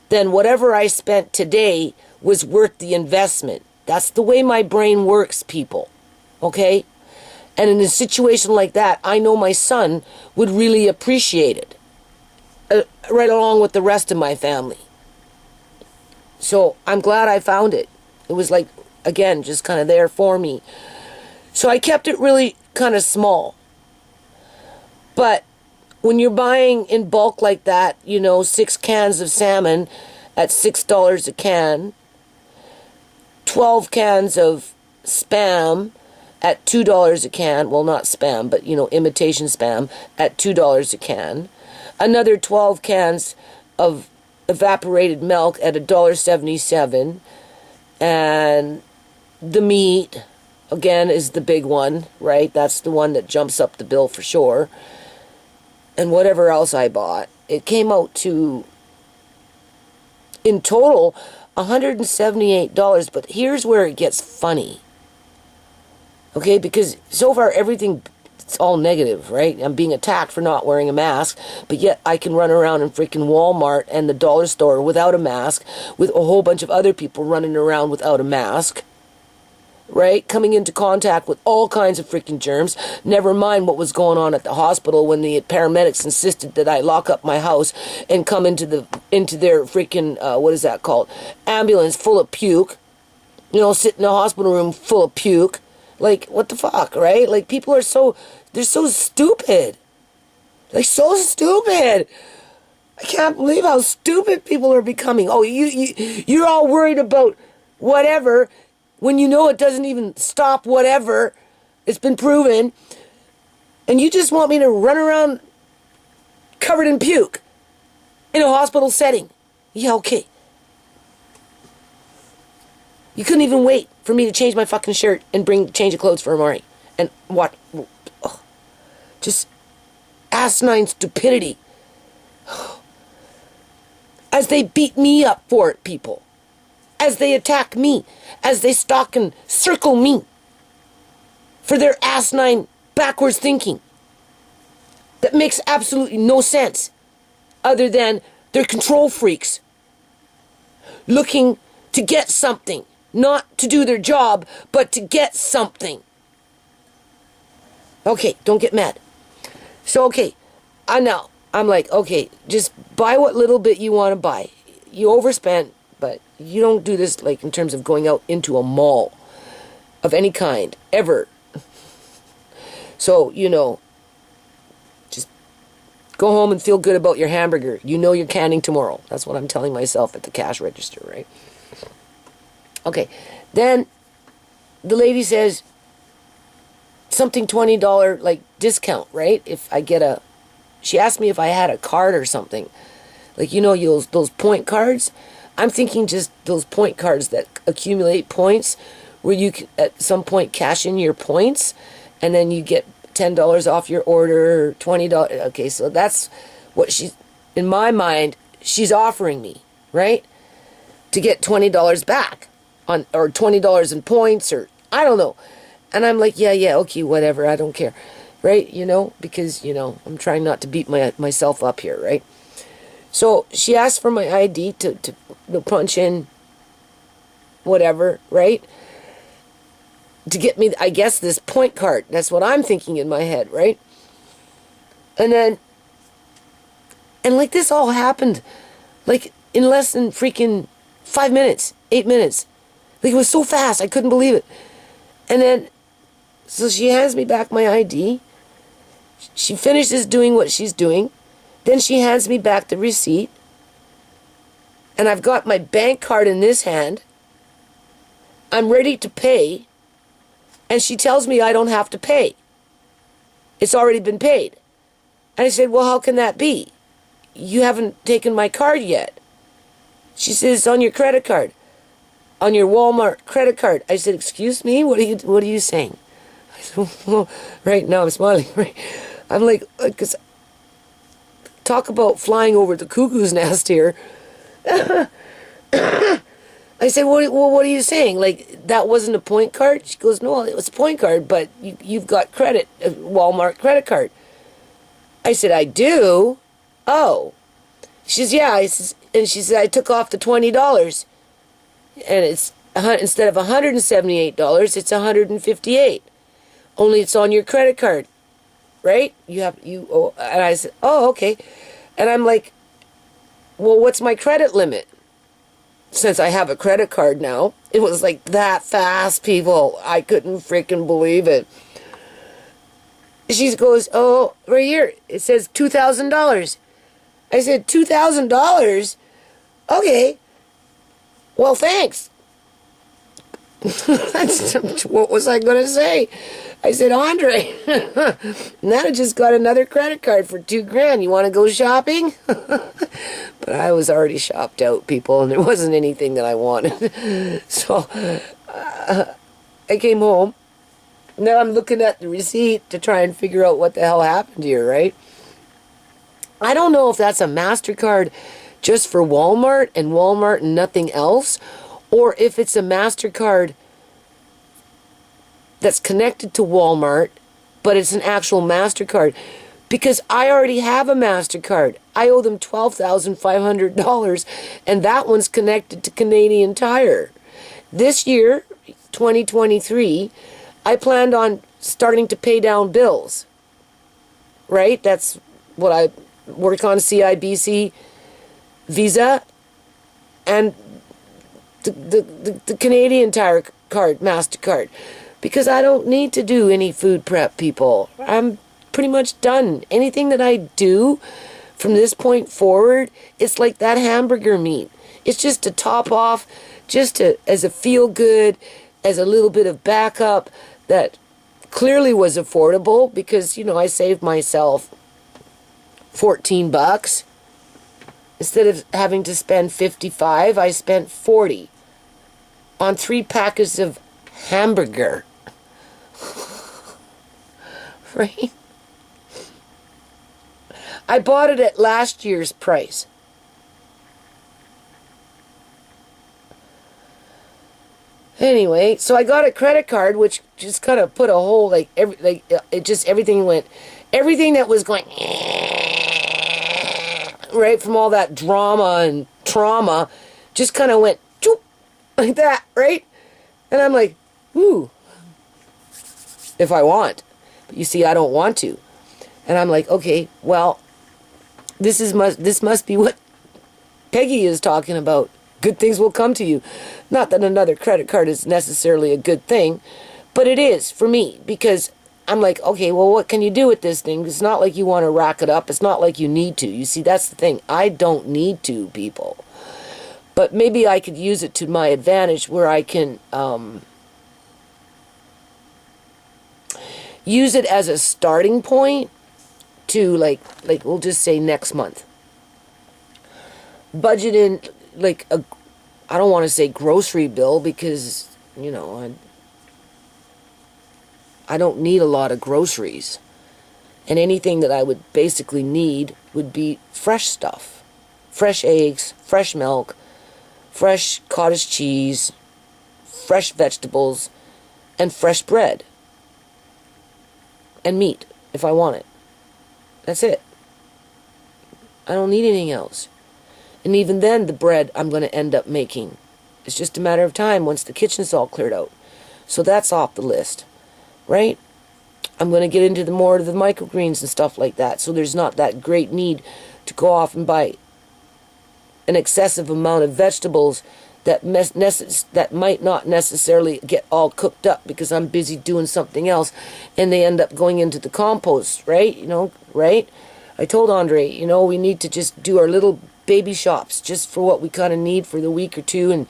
then whatever I spent today was worth the investment. That's the way my brain works, people. Okay? And in a situation like that, I know my son would really appreciate it, right along with the rest of my family. So I'm glad I found it. It was like, again, just kind of there for me. So I kept it really kind of small. But when you're buying in bulk like that, 6 cans of salmon at $6 a can, 12 cans of Spam at $2 a can, well, not Spam, but, imitation Spam at $2 a can, another 12 cans of evaporated milk at $1.77, and the meat, again, is the big one, right? That's the one that jumps up the bill for sure. And whatever else I bought, it came out to, in total, $178. But here's where it gets funny. Okay, because so far everything, it's all negative, right? I'm being attacked for not wearing a mask, but yet I can run around in freaking Walmart and the dollar store without a mask, with a whole bunch of other people running around without a mask, right? Coming into contact with all kinds of freaking germs. Never mind what was going on at the hospital when the paramedics insisted that I lock up my house and come into their freaking, what is that called? Ambulance full of puke. Sit in a hospital room full of puke. Like, what the fuck, right? Like, people are they're so stupid. Like, so stupid. I can't believe how stupid people are becoming. Oh, you're all worried about whatever, when it doesn't even stop whatever. It's been proven. And you just want me to run around covered in puke in a hospital setting. Yeah, okay. You couldn't even wait for me to change my fucking shirt and change of clothes for Amari. And what? Ugh. Just asinine stupidity. As they beat me up for it, people. As they attack me. As they stalk and circle me. For their asinine backwards thinking. That makes absolutely no sense. Other than they're control freaks. Looking to get something. Not to do their job, but to get something. Okay, don't get mad. So, okay, I know. I'm like, okay, just buy what little bit you want to buy. You overspent, but you don't do this like in terms of going out into a mall of any kind, ever. So, just go home and feel good about your hamburger. You're canning tomorrow. That's what I'm telling myself at the cash register, right? Okay, then the lady says something $20 like discount, right? If I get she asked me if I had a card or something. Like, those point cards. I'm thinking just those point cards that accumulate points where you can at some point cash in your points and then you get $10 off your order, or $20. Okay, so that's what in my mind, she's offering me, right? To get $20 back. Or $20 in points, or I don't know. And I'm like, yeah, okay, whatever, I don't care. Right? Because, I'm trying not to beat myself up here, right? So she asked for my ID to punch in whatever, right? To get me, I guess, this point card. That's what I'm thinking in my head, right? And like this all happened like in less than freaking 5 minutes, 8 minutes. Like it was so fast, I couldn't believe it. And then, so she hands me back my ID. She finishes doing what she's doing. Then she hands me back the receipt. And I've got my bank card in this hand. I'm ready to pay. And she tells me I don't have to pay. It's already been paid. And I said, well, how can that be? You haven't taken my card yet. She says, it's on your credit card. On your Walmart credit card. I said, excuse me? What are you saying? I said, well, right now I'm smiling. Right? I'm like, because talk about flying over the cuckoo's nest here. I said, what are you saying? Like, that wasn't a point card? She goes, no, it was a point card, but you've got credit, a Walmart credit card. I said, I do? Oh. She says, yeah. And she said, I took off the $20. And it's, instead of $178, it's $158. Only it's on your credit card. Right? And I said, oh, okay. And I'm like, well, what's my credit limit? Since I have a credit card now. It was like that fast, people. I couldn't freaking believe it. She goes, oh, right here. It says $2,000. I said, $2,000? Okay. Well, thanks. What was I going to say? I said, Andre, now I just got another credit card for $2,000. You want to go shopping? But I was already shopped out, people, and there wasn't anything that I wanted. So I came home. Now I'm looking at the receipt to try and figure out what the hell happened here, right? I don't know if that's a MasterCard just for Walmart and nothing else, or if it's a MasterCard that's connected to Walmart, but it's an actual MasterCard. Because I already have a MasterCard. I owe them $12,500, and that one's connected to Canadian Tire. This year, 2023, I planned on starting to pay down bills. Right? That's what I work on, CIBC, Visa, and the Canadian Tire card, MasterCard. Because I don't need to do any food prep, people. I'm pretty much done. Anything that I do from this point forward, it's like that hamburger meat. It's just to top off, just to, as a feel good, as a little bit of backup that clearly was affordable because, you know, I saved myself $14. Instead of having to spend $55, I spent $40 on 3 packets of hamburger. Right? I bought it at last year's price. Anyway, so I got a credit card, which just kind of put a whole, everything that was going, right, from all that drama and trauma, just kind of went, choop, like that, right? And I'm like, ooh, if I want. But you see, I don't want to. And I'm like, okay, well, this must be what Peggy is talking about. Good things will come to you. Not that another credit card is necessarily a good thing, but it is for me because I'm like, okay, well, what can you do with this thing? It's not like you want to rack it up. It's not like you need to. You see, that's the thing. I don't need to, people. But maybe I could use it to my advantage where I can use it as a starting point to, like we'll just say next month. Budget in, I don't want to say grocery bill because, you know, I don't need a lot of groceries. And anything that I would basically need would be fresh stuff. Fresh eggs, fresh milk, fresh cottage cheese, fresh vegetables, and fresh bread. And meat, if I want it. That's it. I don't need anything else. And even then, the bread I'm going to end up making. It's just a matter of time once the kitchen's all cleared out. So that's off the list, right? I'm going to get into more of the microgreens and stuff like that. So there's not that great need to go off and buy an excessive amount of vegetables that might not necessarily get all cooked up because I'm busy doing something else, and they end up going into the compost, right? Right? I told Andre, we need to just do our little baby shops just for what we kind of need for the week or two, and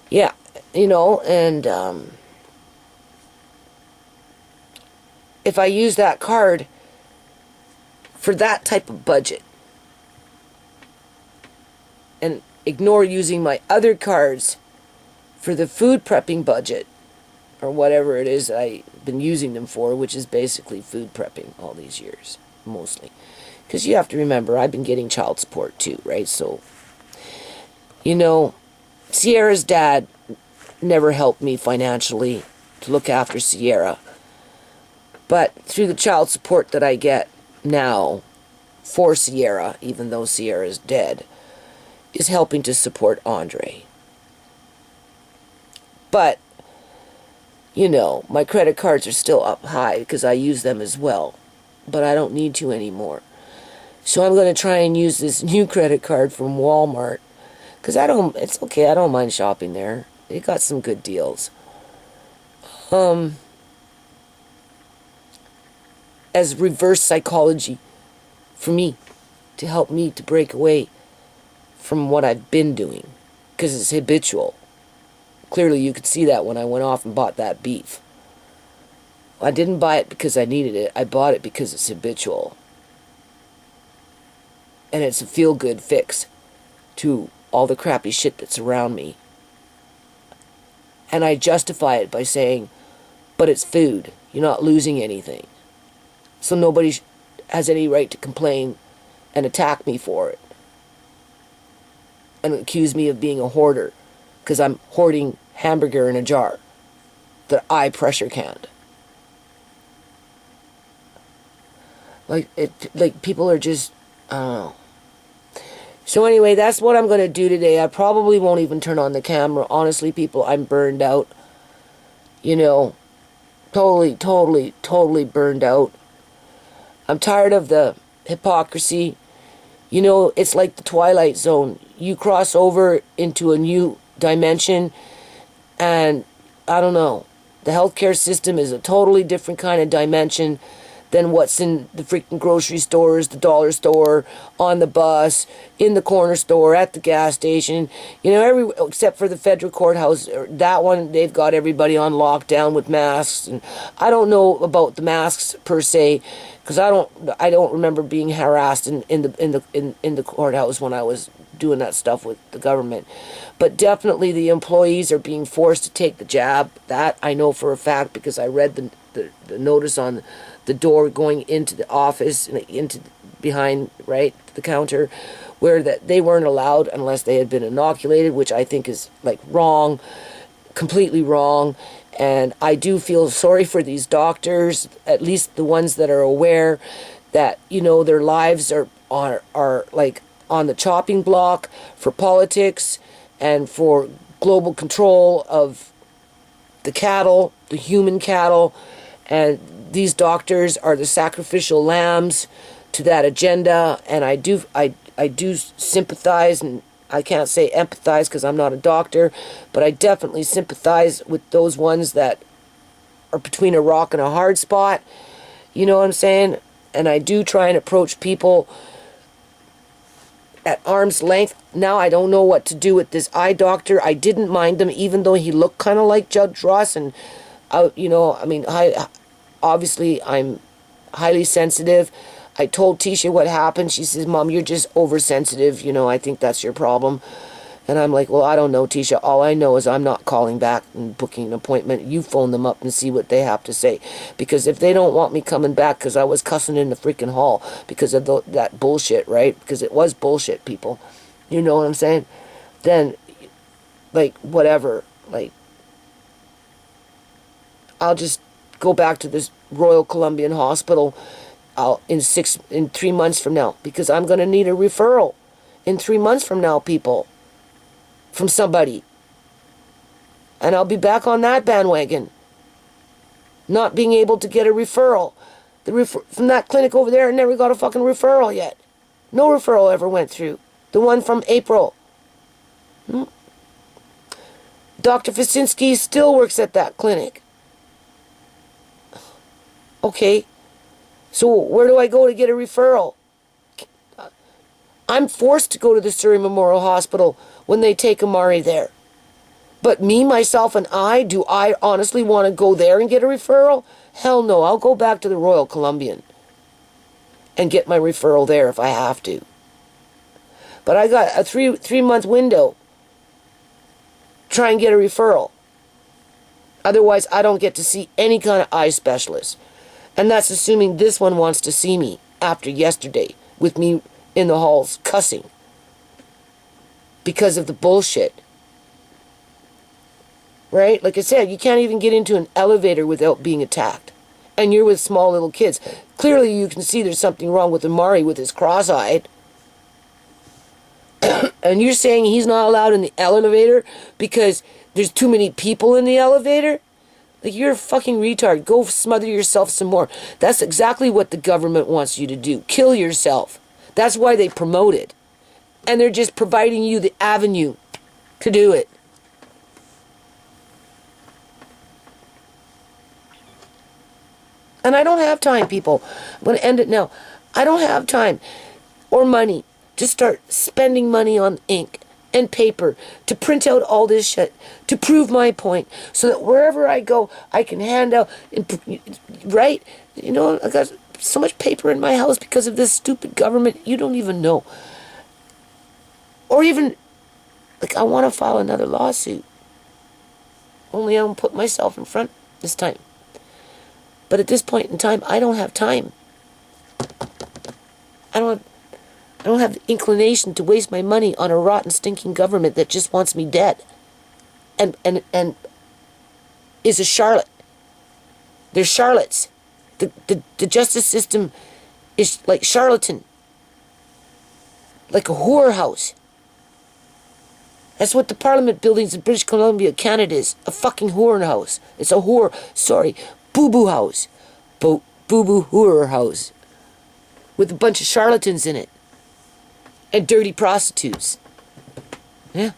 yeah, and if I use that card for that type of budget and ignore using my other cards for the food prepping budget or whatever it is I've been using them for, which is basically food prepping all these years, mostly. Because you have to remember, I've been getting child support too, right? So, Sierra's dad never helped me financially to look after Sierra. But through the child support that I get now for Sierra, even though Sierra is dead, is helping to support Andre. But, my credit cards are still up high because I use them as well. But I don't need to anymore. So I'm going to try and use this new credit card from Walmart. Because it's okay, I don't mind shopping there. They got some good deals. As reverse psychology for me, to help me to break away from what I've been doing, because it's habitual. Clearly you could see that when I went off and bought that beef. I didn't buy it because I needed it. I bought it because it's habitual. And it's a feel-good fix to all the crappy shit that's around me. And I justify it by saying, but it's food. You're not losing anything. So nobody has any right to complain and attack me for it. And accuse me of being a hoarder because I'm hoarding hamburger in a jar that I pressure canned. Like people are just, I don't know. So anyway, that's what I'm going to do today. I probably won't even turn on the camera. Honestly, people, I'm burned out. Totally burned out. I'm tired of the hypocrisy. It's like the Twilight Zone. You cross over into a new dimension, and I don't know. The healthcare system is a totally different kind of dimension than what's in the freaking grocery stores, the dollar store, on the bus, in the corner store, at the gas station. Except for the federal courthouse, that one, they've got everybody on lockdown with masks. And I don't know about the masks per se, because I don't remember being harassed in the courthouse when I was doing that stuff with the government. But definitely the employees are being forced to take the jab. That I know for a fact because I read the notice on the door going into the office and into behind the counter, where that they weren't allowed unless they had been inoculated, which I think is wrong, completely wrong. And I do feel sorry for these doctors, at least the ones that are aware that their lives are on the chopping block for politics and for global control of the cattle, the human cattle, and these doctors are the sacrificial lambs to that agenda. And I do sympathize, and I can't say empathize because I'm not a doctor, but I definitely sympathize with those ones that are between a rock and a hard spot. You know what I'm saying? And I do try and approach people at arm's length. Now I don't know what to do with this eye doctor. I didn't mind him, even though he looked kind of like Judge Ross, and obviously I'm highly sensitive. I told Tisha what happened. She says, Mom, you're just oversensitive. I think that's your problem. And I'm like, well, I don't know, Tisha. All I know is I'm not calling back and booking an appointment. You phone them up and see what they have to say. Because if they don't want me coming back because I was cussing in the freaking hall because of that bullshit, right? Because it was bullshit, people. You know what I'm saying? Then, whatever. I'll just go back to this Royal Columbian Hospital in 3 months from now, because I'm going to need a referral. in 3 months from now, people. From somebody. And I'll be back on that bandwagon. Not being able to get a referral. From that clinic over there, I never got a fucking referral yet. No referral ever went through. The one from April. Dr. Fasinski still works at that clinic. Okay. So where do I go to get a referral? I'm forced to go to the Surrey Memorial Hospital when they take Amari there. But me, myself, and do I honestly want to go there and get a referral? Hell no, I'll go back to the Royal Columbian and get my referral there if I have to. But I got a three-month window. Try and get a referral. Otherwise, I don't get to see any kind of eye specialist. And that's assuming this one wants to see me after yesterday with me in the halls cussing because of the bullshit. Right? Like I said, you can't even get into an elevator without being attacked. And you're with small little kids. Clearly you can see there's something wrong with Amari with his cross-eyed. And you're saying he's not allowed in the elevator because there's too many people in the elevator? Like, you're a fucking retard. Go smother yourself some more. That's exactly what the government wants you to do. Kill yourself. That's why they promote it. And they're just providing you the avenue to do it. And I don't have time, people. I'm going to end it now. I don't have time or money to start spending money on ink and paper to print out all this shit to prove my point so that wherever I go, I can hand out, right? You know, I got so much paper in my house because of this stupid government. You don't even know. Or even, like, I want to file another lawsuit. Only I don't put myself in front this time. But at this point in time, I don't have time. I don't have the inclination to waste my money on a rotten, stinking government that just wants me dead. And is a charlotte. They're charlats. The justice system is like charlatan. Like a whorehouse. That's what the Parliament buildings in British Columbia, Canada is. A fucking whorehouse. It's a boo-boo house. Boo-boo whorehouse. With a bunch of charlatans in it. And dirty prostitutes. Yeah.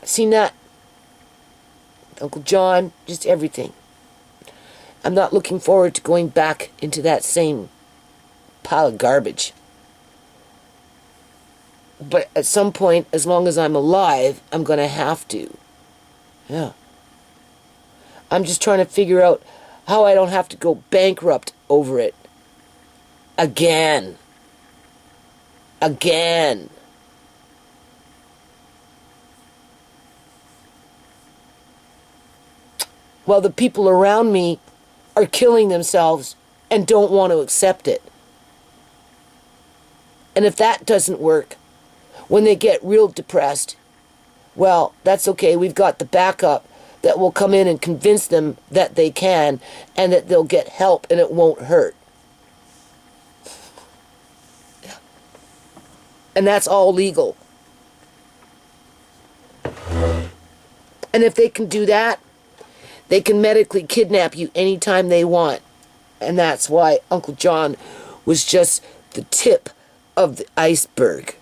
Seen that. Uncle John, just everything. I'm not looking forward to going back into that same pile of garbage. But at some point, as long as I'm alive, I'm going to have to. Yeah. I'm just trying to figure out how I don't have to go bankrupt over it. Again. While the people around me are killing themselves and don't want to accept it. And if that doesn't work, when they get real depressed, well, that's okay. We've got the backup that will come in and convince them that they can and that they'll get help and it won't hurt. And that's all legal. And if they can do that, they can medically kidnap you anytime they want. And that's why Uncle John was just the tip of the iceberg.